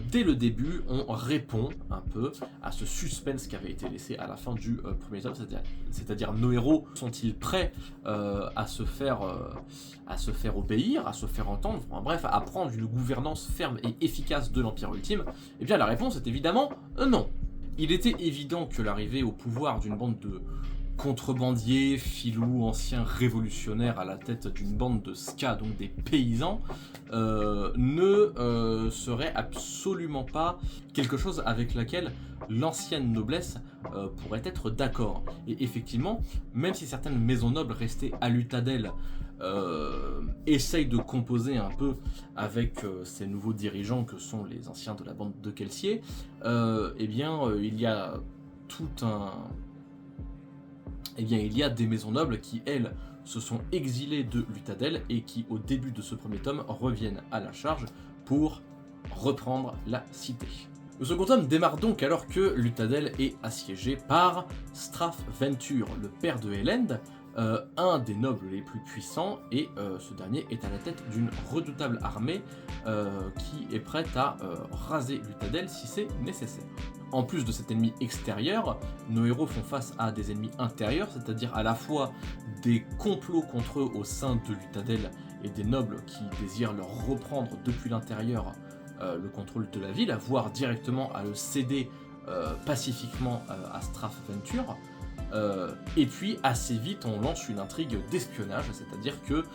dès le début on répond un peu à ce suspense qui avait été laissé à la fin du premier tome, c'est-à-dire nos héros sont-ils prêts à se faire obéir, à se faire entendre, enfin, bref, à prendre une gouvernance ferme et efficace de l'Empire Ultime? Eh bien la réponse est évidemment non. Il était évident que l'arrivée au pouvoir d'une bande de contrebandiers, filous, anciens révolutionnaires à la tête d'une bande de ska, donc des paysans, ne serait absolument pas quelque chose avec laquelle l'ancienne noblesse pourrait être d'accord. Et effectivement, même si certaines maisons nobles restées à Luthadel essayent de composer un peu avec ces nouveaux dirigeants que sont les anciens de la bande de Kelsier, il y a il y a des maisons nobles qui, elles, se sont exilées de Luthadel et qui, au début de ce premier tome, reviennent à la charge pour reprendre la cité. Le second tome démarre donc alors que Luthadel est assiégé par Straff Venture, le père de Elend, un des nobles les plus puissants, et ce dernier est à la tête d'une redoutable armée qui est prête à raser Luthadel si c'est nécessaire. En plus de cet ennemi extérieur, nos héros font face à des ennemis intérieurs, c'est-à-dire à la fois des complots contre eux au sein de Luthadel et des nobles qui désirent leur reprendre depuis l'intérieur le contrôle de la ville, voire directement à le céder pacifiquement à Straff Venture. Et puis assez vite on lance une intrigue d'espionnage, c'est-à-dire que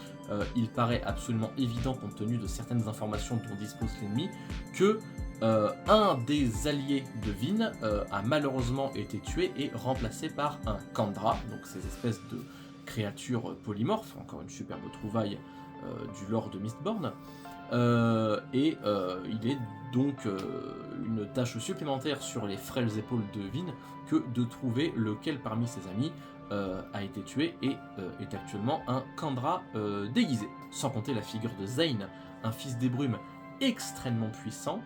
il paraît absolument évident, compte tenu de certaines informations dont dispose l'ennemi, que un des alliés de Vin a malheureusement été tué et remplacé par un Kandra, donc ces espèces de créatures polymorphes, encore une superbe trouvaille du lore de Mistborn. Il est donc une tâche supplémentaire sur les frêles épaules de Vin que de trouver lequel parmi ses amis a été tué et est actuellement un Kandra déguisé. Sans compter la figure de Zane, un fils des brumes extrêmement puissant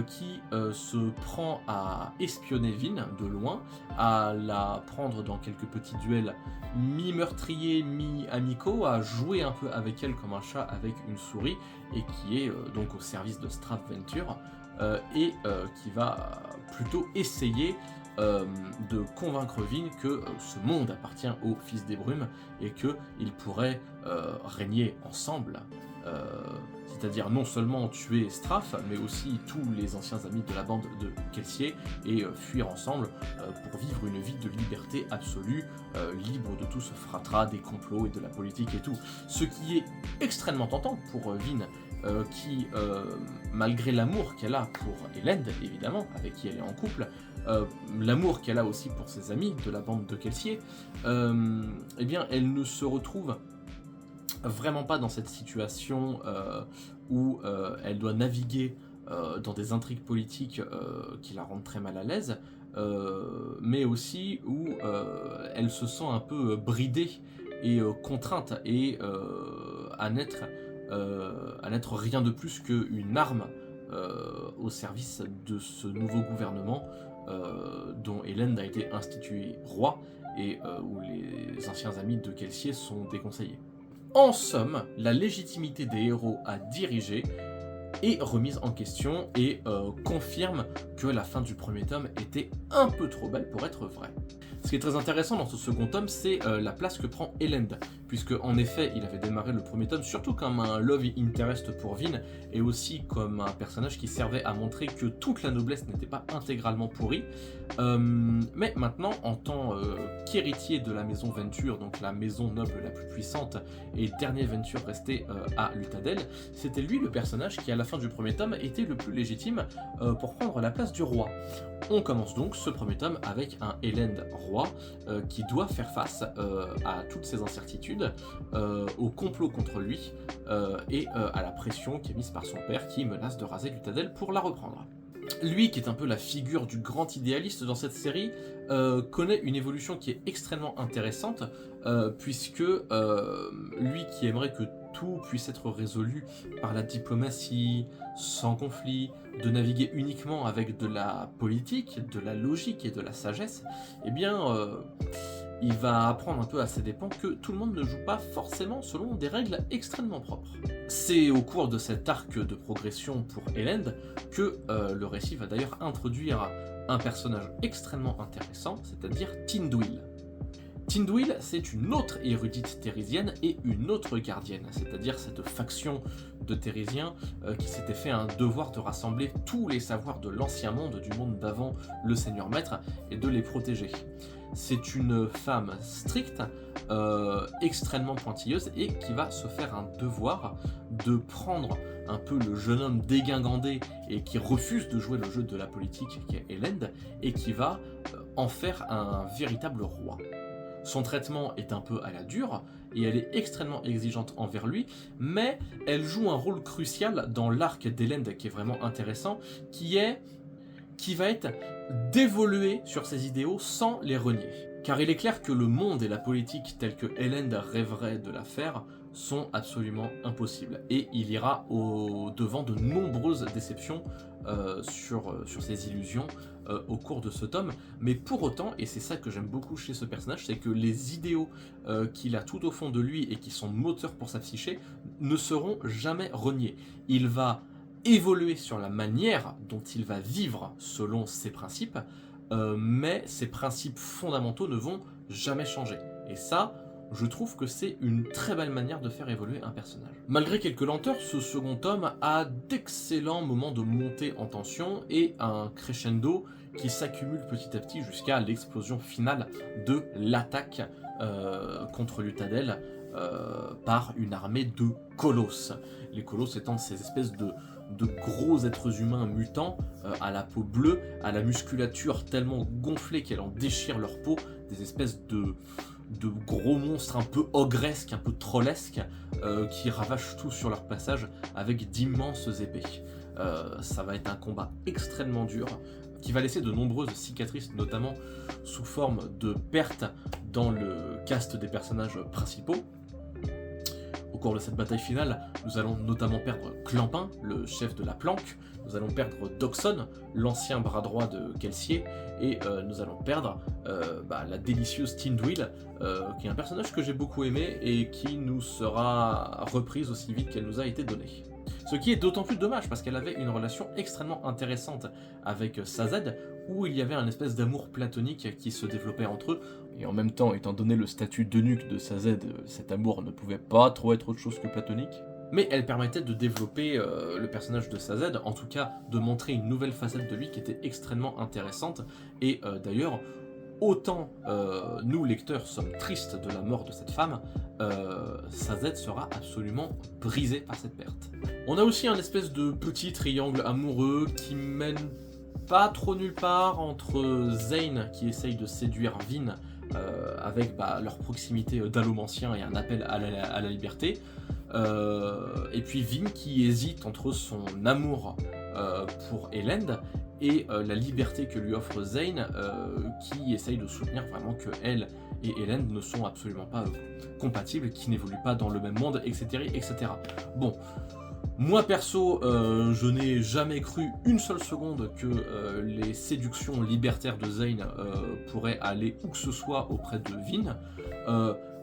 qui se prend à espionner Vin de loin, à la prendre dans quelques petits duels mi-meurtriers, mi-amicaux, à jouer un peu avec elle comme un chat avec une souris, et qui est donc au service de Straff Venture et qui va plutôt essayer de convaincre Vin que ce monde appartient aux Fils des Brumes et qu'ils pourraient régner ensemble, c'est-à-dire non seulement tuer Straff, mais aussi tous les anciens amis de la bande de Kelsier et fuir ensemble pour vivre une vie de liberté absolue, libre de tout ce fratras des complots et de la politique et tout. Ce qui est extrêmement tentant pour Vin, qui, malgré l'amour qu'elle a pour Elend, évidemment, avec qui elle est en couple, l'amour qu'elle a aussi pour ses amis de la bande de Kelsier, eh bien, elle ne se retrouve vraiment pas dans cette situation où elle doit naviguer dans des intrigues politiques qui la rendent très mal à l'aise, mais aussi où elle se sent un peu bridée et contrainte et à n'être rien de plus qu'une arme au service de ce nouveau gouvernement dont Elend a été institué roi et où les anciens amis de Kelsier sont déconseillés. En somme, la légitimité des héros à diriger est remise en question et confirme que la fin du premier tome était un peu trop belle pour être vraie. Ce qui est très intéressant dans ce second tome, c'est la place que prend Elend, puisque en effet, il avait démarré le premier tome surtout comme un love interest pour Vin, et aussi comme un personnage qui servait à montrer que toute la noblesse n'était pas intégralement pourrie. Mais maintenant, en tant qu'héritier de la maison Venture, donc la maison noble la plus puissante et dernier Venture resté à Luthadel, c'était lui le personnage qui, à la fin du premier tome, était le plus légitime pour prendre la place du roi. On commence donc ce premier tome avec un Elend roi qui doit faire face à toutes ces incertitudes, au complot contre lui et à la pression qui est mise par son père qui menace de raser Luthadel pour la reprendre. Lui, qui est un peu la figure du grand idéaliste dans cette série, connaît une évolution qui est extrêmement intéressante, puisque lui qui aimerait que tout puisse être résolu par la diplomatie, sans conflit, de naviguer uniquement avec de la politique, de la logique et de la sagesse, eh bien, il va apprendre un peu à ses dépens que tout le monde ne joue pas forcément selon des règles extrêmement propres. C'est au cours de cet arc de progression pour Elend que le récit va d'ailleurs introduire un personnage extrêmement intéressant, c'est-à-dire Tindwyl. Tindwyl, c'est une autre érudite thérisienne et une autre gardienne, c'est-à-dire cette faction de Thérisiens qui s'était fait un devoir de rassembler tous les savoirs de l'ancien monde, du monde d'avant le Seigneur Maître, et de les protéger. C'est une femme stricte, extrêmement pointilleuse, et qui va se faire un devoir de prendre un peu le jeune homme dégingandé et qui refuse de jouer le jeu de la politique qui est Elend, et qui va en faire un véritable roi. Son traitement est un peu à la dure, et elle est extrêmement exigeante envers lui, mais elle joue un rôle crucial dans l'arc d'Elend qui est vraiment intéressant, qui va être d'évoluer sur ses idéaux sans les renier. Car il est clair que le monde et la politique tels que Elend rêverait de la faire sont absolument impossibles. Et il ira au devant de nombreuses déceptions sur ses illusions au cours de ce tome. Mais pour autant, et c'est ça que j'aime beaucoup chez ce personnage, c'est que les idéaux qu'il a tout au fond de lui et qui sont moteurs pour sa psyché ne seront jamais reniés. Il va évoluer sur la manière dont il va vivre selon ses principes, mais ses principes fondamentaux ne vont jamais changer. Et ça, je trouve que c'est une très belle manière de faire évoluer un personnage. Malgré quelques lenteurs, ce second tome a d'excellents moments de montée en tension et un crescendo qui s'accumule petit à petit jusqu'à l'explosion finale de l'attaque contre Luthadel par une armée de colosses. Les colosses étant ces espèces de gros êtres humains mutants à la peau bleue, à la musculature tellement gonflée qu'elle en déchire leur peau, des espèces de gros monstres un peu ogresques, un peu trollesques, qui ravagent tout sur leur passage avec d'immenses épées. Ça va être un combat extrêmement dur, qui va laisser de nombreuses cicatrices, notamment sous forme de pertes dans le cast des personnages principaux. Au cours de cette bataille finale, nous allons notamment perdre Clampin, le chef de la planque, nous allons perdre Doxon, l'ancien bras droit de Kelsier, et nous allons perdre la délicieuse Tindwyl, qui est un personnage que j'ai beaucoup aimé et qui nous sera reprise aussi vite qu'elle nous a été donnée. Ce qui est d'autant plus dommage parce qu'elle avait une relation extrêmement intéressante avec Sazed, où il y avait un espèce d'amour platonique qui se développait entre eux. Et en même temps, étant donné le statut d'eunuque de Sazed, cet amour ne pouvait pas trop être autre chose que platonique. Mais elle permettait de développer le personnage de Sazed, en tout cas de montrer une nouvelle facette de lui qui était extrêmement intéressante. Et d'ailleurs, autant nous, lecteurs, sommes tristes de la mort de cette femme, sa Z sera absolument brisée par cette perte. On a aussi un espèce de petit triangle amoureux qui mène pas trop nulle part entre Zane qui essaye de séduire Vin avec leur proximité d'allomancien et un appel à la liberté, et puis Vin qui hésite entre son amour pour Elend et la liberté que lui offre Zane, qui essaye de soutenir vraiment que elle et Elend ne sont absolument pas compatibles, qui n'évoluent pas dans le même monde, etc. etc. Bon, moi perso, je n'ai jamais cru une seule seconde que les séductions libertaires de Zane pourraient aller où que ce soit auprès de Vin,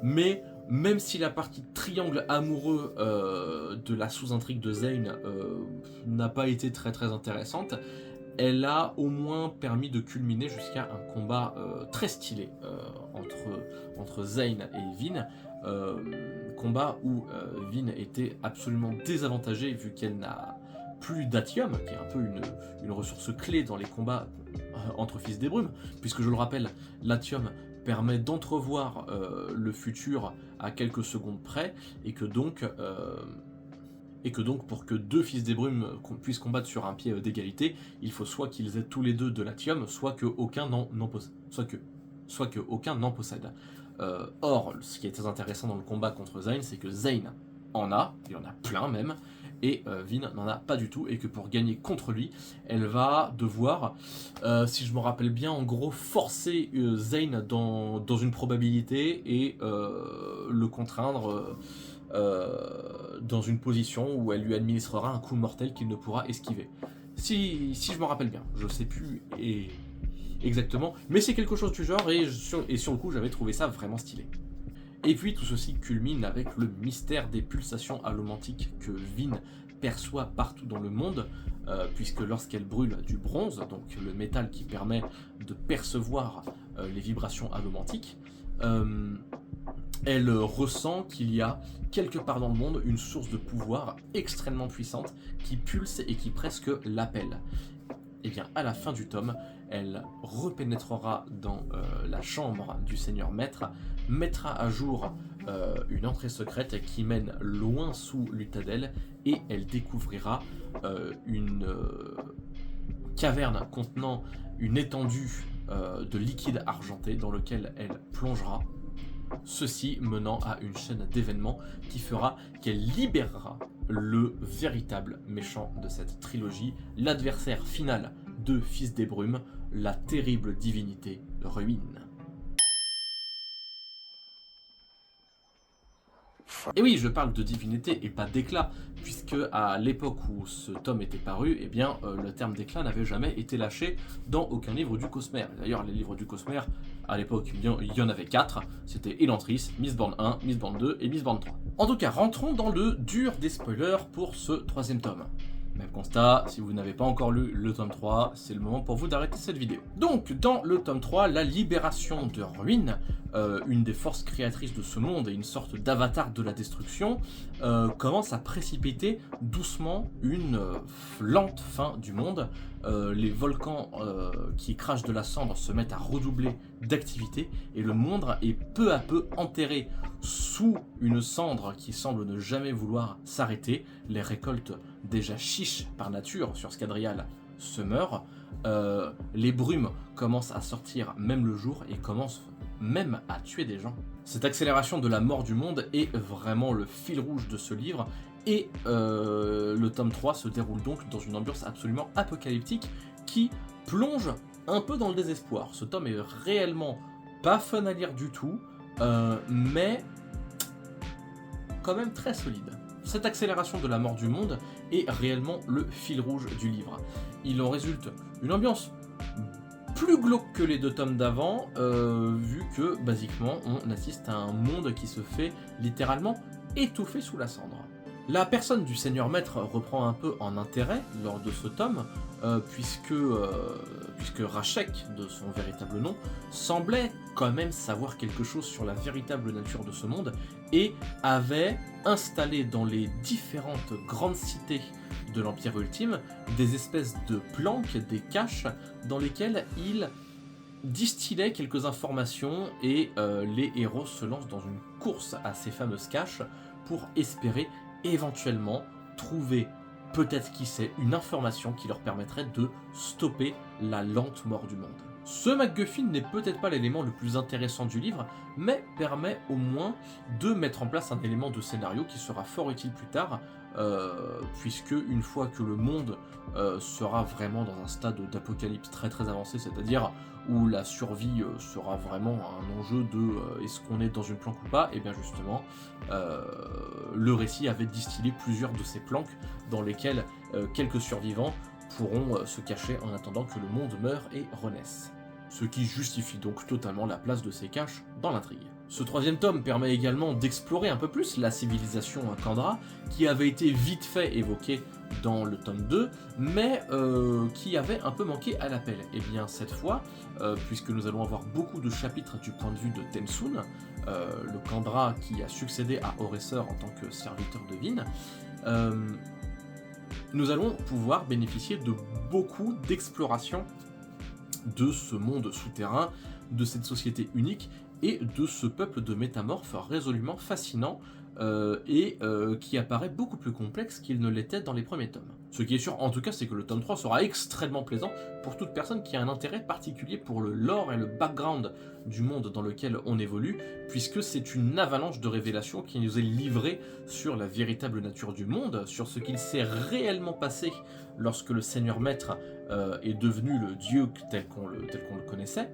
mais même si la partie triangle amoureux de la sous-intrigue de Zane n'a pas été très très intéressante, elle a au moins permis de culminer jusqu'à un combat très stylé entre Zane et Vin, combat où Vin était absolument désavantagée vu qu'elle n'a plus d'Atium, qui est un peu une ressource clé dans les combats entre Fils des Brumes, puisque je le rappelle, l'Atium permet d'entrevoir le futur à quelques secondes près, et que donc pour que deux Fils des Brumes puissent combattre sur un pied d'égalité, il faut soit qu'ils aient tous les deux de l'Atium, soit qu'aucun n'en possède. Or, ce qui est très intéressant dans le combat contre Zane, c'est que Zane en a, il en a plein même, et Vin n'en a pas du tout, et que pour gagner contre lui, elle va devoir, si je me rappelle bien, en gros forcer Zane dans une probabilité et le contraindre dans une position où elle lui administrera un coup mortel qu'il ne pourra esquiver. Si je me rappelle bien, je sais plus exactement, mais c'est quelque chose du genre, et sur le coup j'avais trouvé ça vraiment stylé. Et puis tout ceci culmine avec le mystère des pulsations allomantiques que Vin perçoit partout dans le monde, puisque lorsqu'elle brûle du bronze, donc le métal qui permet de percevoir les vibrations allomantiques, elle ressent qu'il y a quelque part dans le monde une source de pouvoir extrêmement puissante qui pulse et qui presque l'appelle. Et bien à la fin du tome, elle repénétrera dans la chambre du Seigneur Maître, mettra à jour une entrée secrète qui mène loin sous Luthadel, et elle découvrira une caverne contenant une étendue de liquide argenté dans lequel elle plongera, ceci menant à une chaîne d'événements qui fera qu'elle libérera le véritable méchant de cette trilogie, l'adversaire final de Fils des Brumes, la terrible divinité Ruine. Et oui, je parle de divinité et pas d'éclat, puisque à l'époque où ce tome était paru, eh bien, le terme d'éclat n'avait jamais été lâché dans aucun livre du Cosmere. D'ailleurs, les livres du Cosmere, à l'époque, il y en avait 4, c'était Elantris, Mistborn 1, Mistborn 2 et Mistborn 3. En tout cas, rentrons dans le dur des spoilers pour ce 3e tome. Même constat, si vous n'avez pas encore lu le tome 3, c'est le moment pour vous d'arrêter cette vidéo. Donc, dans le tome 3, la libération de Ruine, une des forces créatrices de ce monde et une sorte d'avatar de la destruction, commence à précipiter doucement une lente fin du monde. Les volcans qui crachent de la cendre se mettent à redoubler d'activité et le monde est peu à peu enterré sous une cendre qui semble ne jamais vouloir s'arrêter. Les récoltes déjà chiches par nature sur Scadrial se meurent. Les brumes commencent à sortir même le jour et commencent même à tuer des gens. Cette accélération de la mort du monde est vraiment le fil rouge de ce livre, et le tome 3 se déroule donc dans une ambiance absolument apocalyptique qui plonge un peu dans le désespoir. Ce tome est réellement pas fun à lire du tout, mais quand même très solide. Cette accélération de la mort du monde est réellement le fil rouge du livre. Il en résulte une ambiance plus glauque que les 2 tomes d'avant, vu que, basiquement, on assiste à un monde qui se fait littéralement étouffer sous la cendre. La personne du Seigneur Maître reprend un peu en intérêt lors de ce tome, puisque Rashek, de son véritable nom, semblait quand même savoir quelque chose sur la véritable nature de ce monde, et avait installé dans les différentes grandes cités de l'Empire Ultime des espèces de planques, des caches, dans lesquelles il distillait quelques informations et les héros se lancent dans une course à ces fameuses caches pour espérer éventuellement trouver, peut-être qui sait, une information qui leur permettrait de stopper la lente mort du monde. Ce MacGuffin n'est peut-être pas l'élément le plus intéressant du livre, mais permet au moins de mettre en place un élément de scénario qui sera fort utile plus tard, puisque une fois que le monde sera vraiment dans un stade d'apocalypse très très avancé, c'est-à-dire où la survie sera vraiment un enjeu de est-ce qu'on est dans une planque ou pas, et bien justement le récit avait distillé plusieurs de ces planques dans lesquelles quelques survivants pourront se cacher en attendant que le monde meure et renaisse. Ce qui justifie donc totalement la place de ces caches dans l'intrigue. Ce troisième tome permet également d'explorer un peu plus la civilisation Kandra, qui avait été vite fait évoquée dans le tome 2, mais qui avait un peu manqué à l'appel. Et bien cette fois, puisque nous allons avoir beaucoup de chapitres du point de vue de Tensoon, le Kandra qui a succédé à Oreseur en tant que serviteur de Vin, nous allons pouvoir bénéficier de beaucoup d'exploration de ce monde souterrain, de cette société unique et de ce peuple de métamorphes résolument fascinant qui apparaît beaucoup plus complexe qu'il ne l'était dans les premiers tomes. Ce qui est sûr en tout cas, c'est que le tome 3 sera extrêmement plaisant pour toute personne qui a un intérêt particulier pour le lore et le background du monde dans lequel on évolue, puisque c'est une avalanche de révélations qui nous est livrée sur la véritable nature du monde, sur ce qu'il s'est réellement passé lorsque le Seigneur Maître est devenu le dieu tel qu'on le connaissait,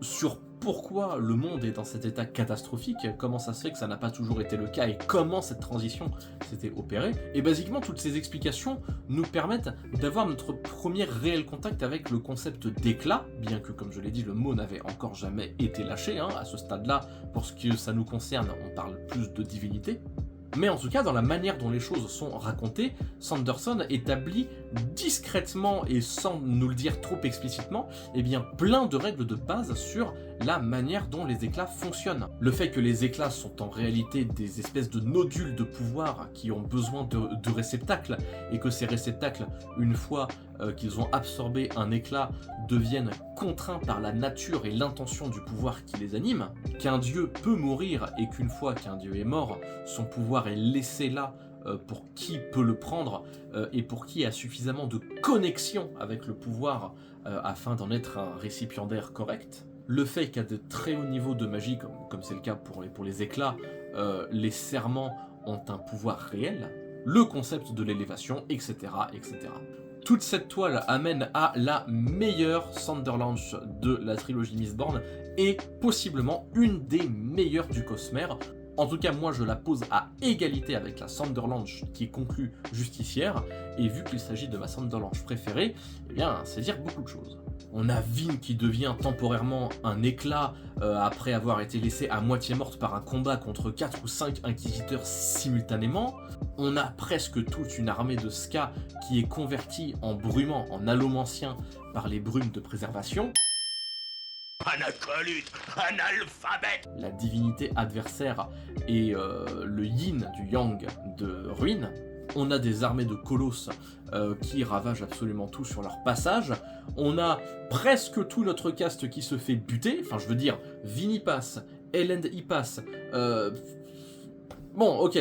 sur pourquoi le monde est dans cet état catastrophique, comment ça se fait que ça n'a pas toujours été le cas et comment cette transition s'était opérée. Et basiquement, toutes ces explications nous permettent d'avoir notre premier réel contact avec le concept d'éclat, bien que, comme je l'ai dit, le mot n'avait encore jamais été lâché. À ce stade-là, pour ce que ça nous concerne, on parle plus de divinité. Mais en tout cas, dans la manière dont les choses sont racontées, Sanderson établit discrètement et sans nous le dire trop explicitement, plein de règles de base sur la manière dont les éclats fonctionnent. Le fait que les éclats sont en réalité des espèces de nodules de pouvoir qui ont besoin de réceptacles, et que ces réceptacles, une fois qu'ils ont absorbé un éclat, deviennent contraints par la nature et l'intention du pouvoir qui les anime, qu'un dieu peut mourir et qu'une fois qu'un dieu est mort, son pouvoir est laissé là pour qui peut le prendre et pour qui a suffisamment de connexion avec le pouvoir afin d'en être un récipiendaire correct. Le fait qu'à de très hauts niveaux de magie, comme c'est le cas pour les éclats, les serments ont un pouvoir réel, le concept de l'élévation, etc., etc. Toute cette toile amène à la meilleure Sanderlanche de la trilogie Mistborn et possiblement une des meilleures du Cosmere. En tout cas, moi je la pose à égalité avec la Sanderlanche qui est conclue justicière, et vu qu'il s'agit de ma Sanderlanche préférée, c'est dire beaucoup de choses. On a Vin qui devient temporairement un éclat après avoir été laissée à moitié morte par un combat contre 4 ou 5 inquisiteurs simultanément. On a presque toute une armée de Ska qui est convertie en brumant, en allomancien par les brumes de préservation. Un acolyte, un alphabète. La divinité adversaire est le yin du yang de Ruine. On a des armées de colosses qui ravagent absolument tout sur leur passage. On a presque tout notre caste qui se fait buter. Enfin, je veux dire, Vin y passe, Elend y passe. Bon, ok,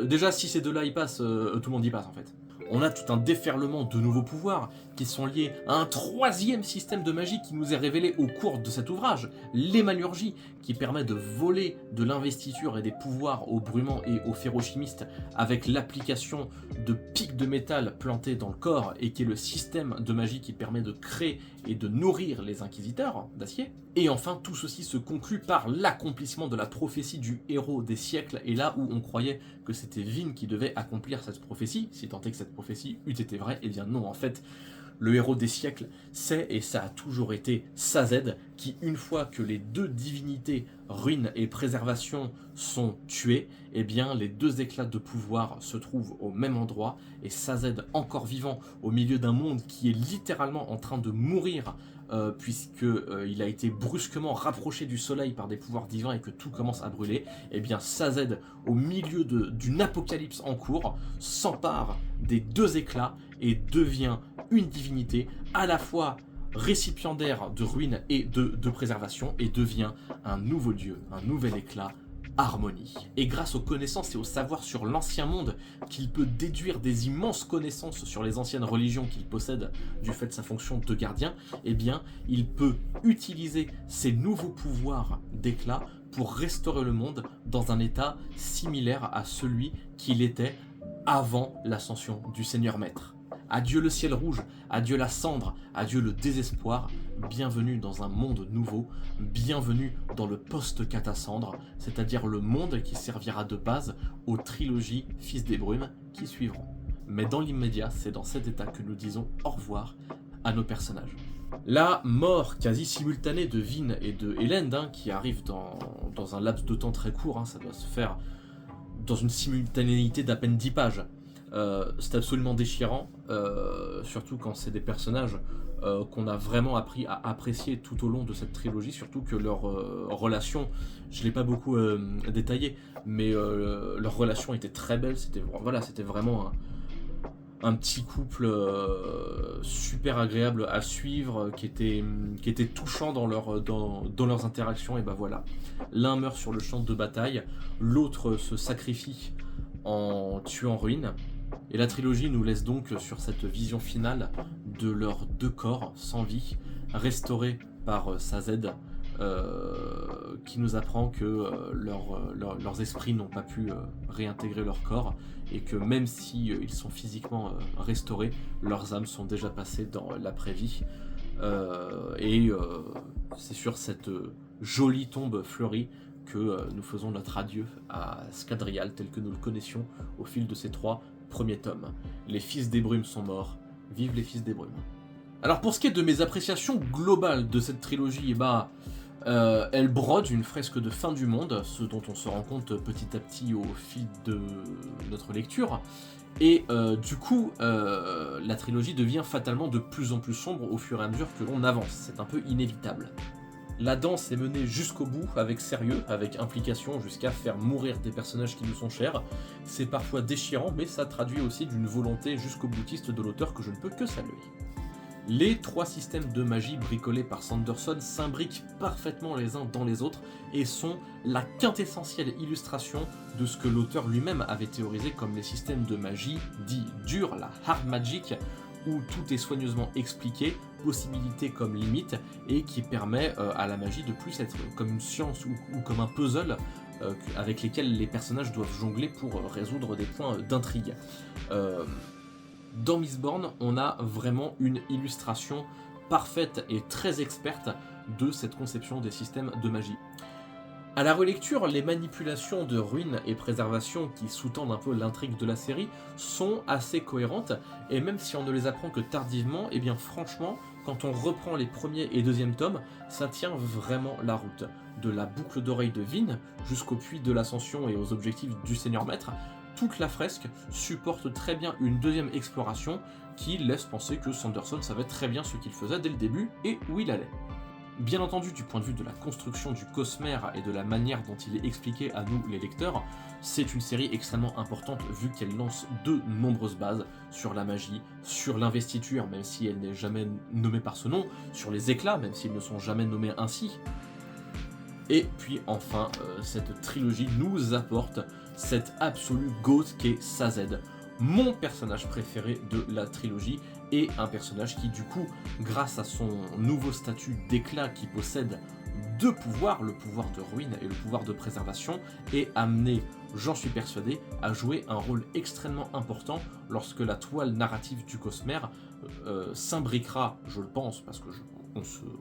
déjà si ces deux-là y passent, tout le monde y passe en fait. On a tout un déferlement de nouveaux pouvoirs qui sont liés à un troisième système de magie qui nous est révélé au cours de cet ouvrage, l'émalurgie, qui permet de voler de l'investiture et des pouvoirs aux brumants et aux ferrochimistes avec l'application de pics de métal plantés dans le corps, et qui est le système de magie qui permet de créer et de nourrir les inquisiteurs d'acier. Et enfin, tout ceci se conclut par l'accomplissement de la prophétie du héros des siècles, et là où on croyait que c'était Vin qui devait accomplir cette prophétie, si tant est que cette prophétie eût été vraie, et bien non, en fait, le héros des siècles, c'est, et ça a toujours été, Sazed, qui, une fois que les deux divinités, ruine et préservation, sont tuées, eh bien, les deux éclats de pouvoir se trouvent au même endroit, et Sazed, encore vivant, au milieu d'un monde qui est littéralement en train de mourir, puisqu'il a été brusquement rapproché du soleil par des pouvoirs divins et que tout commence à brûler, eh bien Sazed, au milieu d'une apocalypse en cours, s'empare des deux éclats et devient une divinité à la fois récipiendaire de ruines et de préservation et devient un nouveau dieu, un nouvel éclat, Harmonie. Et grâce aux connaissances et au savoir sur l'ancien monde, qu'il peut déduire des immenses connaissances sur les anciennes religions qu'il possède du fait de sa fonction de gardien, eh bien, il peut utiliser ces nouveaux pouvoirs d'éclat pour restaurer le monde dans un état similaire à celui qu'il était avant l'ascension du Seigneur Maître. Adieu le ciel rouge, adieu la cendre, adieu le désespoir, bienvenue dans un monde nouveau, bienvenue dans le post-Catassandre, c'est-à-dire le monde qui servira de base aux trilogies Fils des Brumes qui suivront. Mais dans l'immédiat, c'est dans cet état que nous disons au revoir à nos personnages. La mort quasi simultanée de Vin et de Elend, qui arrive dans un laps de temps très court, ça doit se faire dans une simultanéité d'à peine 10 pages. C'est absolument déchirant, surtout quand c'est des personnages qu'on a vraiment appris à apprécier tout au long de cette trilogie, surtout que leur relation, je ne l'ai pas beaucoup détaillé, mais leur relation était très belle, c'était vraiment un petit couple super agréable à suivre, qui était touchant dans leurs interactions, et ben voilà, l'un meurt sur le champ de bataille, l'autre se sacrifie en tuant Ruin. Et la trilogie nous laisse donc sur cette vision finale de leurs deux corps sans vie, restaurés par Sazed, qui nous apprend que leurs esprits n'ont pas pu réintégrer leur corps, et que même si ils sont physiquement restaurés, leurs âmes sont déjà passées dans l'après-vie. C'est sur cette jolie tombe fleurie que nous faisons notre adieu à Scadrial tel que nous le connaissions au fil de ces 3 premiers tomes. Les Fils des Brumes sont morts, vive les Fils des Brumes. Alors pour ce qui est de mes appréciations globales de cette trilogie, elle brode une fresque de fin du monde, ce dont on se rend compte petit à petit au fil de notre lecture, et du coup la trilogie devient fatalement de plus en plus sombre au fur et à mesure que l'on avance, c'est un peu inévitable. La danse est menée jusqu'au bout, avec sérieux, avec implication, jusqu'à faire mourir des personnages qui nous sont chers. C'est parfois déchirant, mais ça traduit aussi d'une volonté jusqu'au boutiste de l'auteur que je ne peux que saluer. Les 3 systèmes de magie bricolés par Sanderson s'imbriquent parfaitement les uns dans les autres et sont la quintessentielle illustration de ce que l'auteur lui-même avait théorisé comme les systèmes de magie dits durs, la hard magic, où tout est soigneusement expliqué, possibilités comme limite, et qui permet à la magie de plus être comme une science ou comme un puzzle avec lesquels les personnages doivent jongler pour résoudre des points d'intrigue. Dans Mistborn, on a vraiment une illustration parfaite et très experte de cette conception des systèmes de magie. À la relecture, les manipulations de ruines et préservation qui sous-tendent un peu l'intrigue de la série sont assez cohérentes, et même si on ne les apprend que tardivement, et bien franchement, quand on reprend les premiers et deuxièmes tomes, ça tient vraiment la route. De la boucle d'oreille de Vin jusqu'au puits de l'ascension et aux objectifs du Seigneur Maître, toute la fresque supporte très bien une deuxième exploration qui laisse penser que Sanderson savait très bien ce qu'il faisait dès le début et où il allait. Bien entendu, du point de vue de la construction du cosmère et de la manière dont il est expliqué à nous, les lecteurs, c'est une série extrêmement importante vu qu'elle lance de nombreuses bases sur la magie, sur l'investiture, même si elle n'est jamais nommée par ce nom, sur les éclats, même s'ils ne sont jamais nommés ainsi. Et puis enfin, cette trilogie nous apporte cette absolue GOAT qu'est Sazed, mon personnage préféré de la trilogie, et un personnage qui du coup, grâce à son nouveau statut d'éclat qui possède 2 pouvoirs, le pouvoir de ruine et le pouvoir de préservation, est amené, j'en suis persuadé, à jouer un rôle extrêmement important lorsque la toile narrative du cosmère s'imbriquera, je le pense, parce que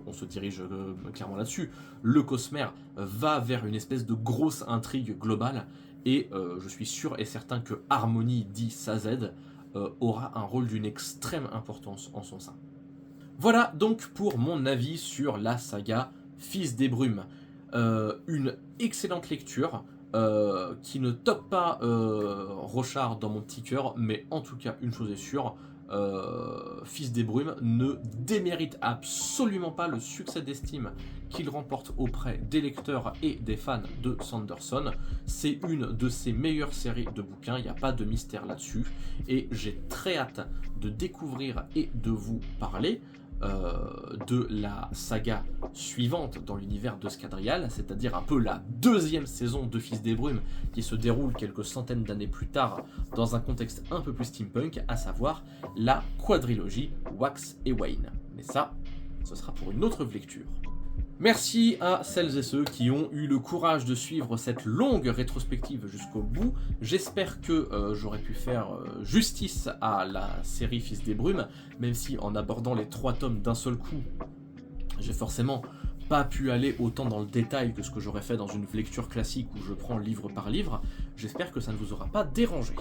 on se dirige clairement là-dessus, le cosmère va vers une espèce de grosse intrigue globale, et je suis sûr et certain que Harmonie dit Sazed aura un rôle d'une extrême importance en son sein. Voilà donc pour mon avis sur la saga Fils des Brumes. Une excellente lecture qui ne toque pas Rochard dans mon petit cœur, mais en tout cas une chose est sûre, Fils des Brumes ne démérite absolument pas le succès d'estime qu'il remporte auprès des lecteurs et des fans de Sanderson. C'est une de ses meilleures séries de bouquins, il n'y a pas de mystère là-dessus, et j'ai très hâte de découvrir et de vous parler de la saga suivante dans l'univers de Scadrial, c'est-à-dire un peu la deuxième saison de Fils des Brumes qui se déroule quelques centaines d'années plus tard dans un contexte un peu plus steampunk, à savoir la quadrilogie Wax et Wayne. Mais ça, ce sera pour une autre lecture. Merci à celles et ceux qui ont eu le courage de suivre cette longue rétrospective jusqu'au bout. J'espère que j'aurais pu faire justice à la série Fils des Brumes, même si en abordant les 3 tomes d'un seul coup, j'ai forcément pas pu aller autant dans le détail que ce que j'aurais fait dans une lecture classique où je prends livre par livre. J'espère que ça ne vous aura pas dérangé.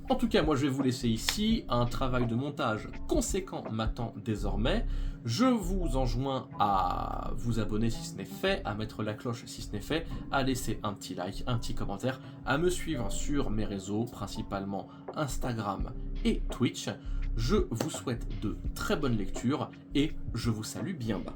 En tout cas, moi je vais vous laisser ici, un travail de montage conséquent m'attend désormais. Je vous enjoins à vous abonner si ce n'est fait, à mettre la cloche si ce n'est fait, à laisser un petit like, un petit commentaire, à me suivre sur mes réseaux, principalement Instagram et Twitch. Je vous souhaite de très bonnes lectures et je vous salue bien bas.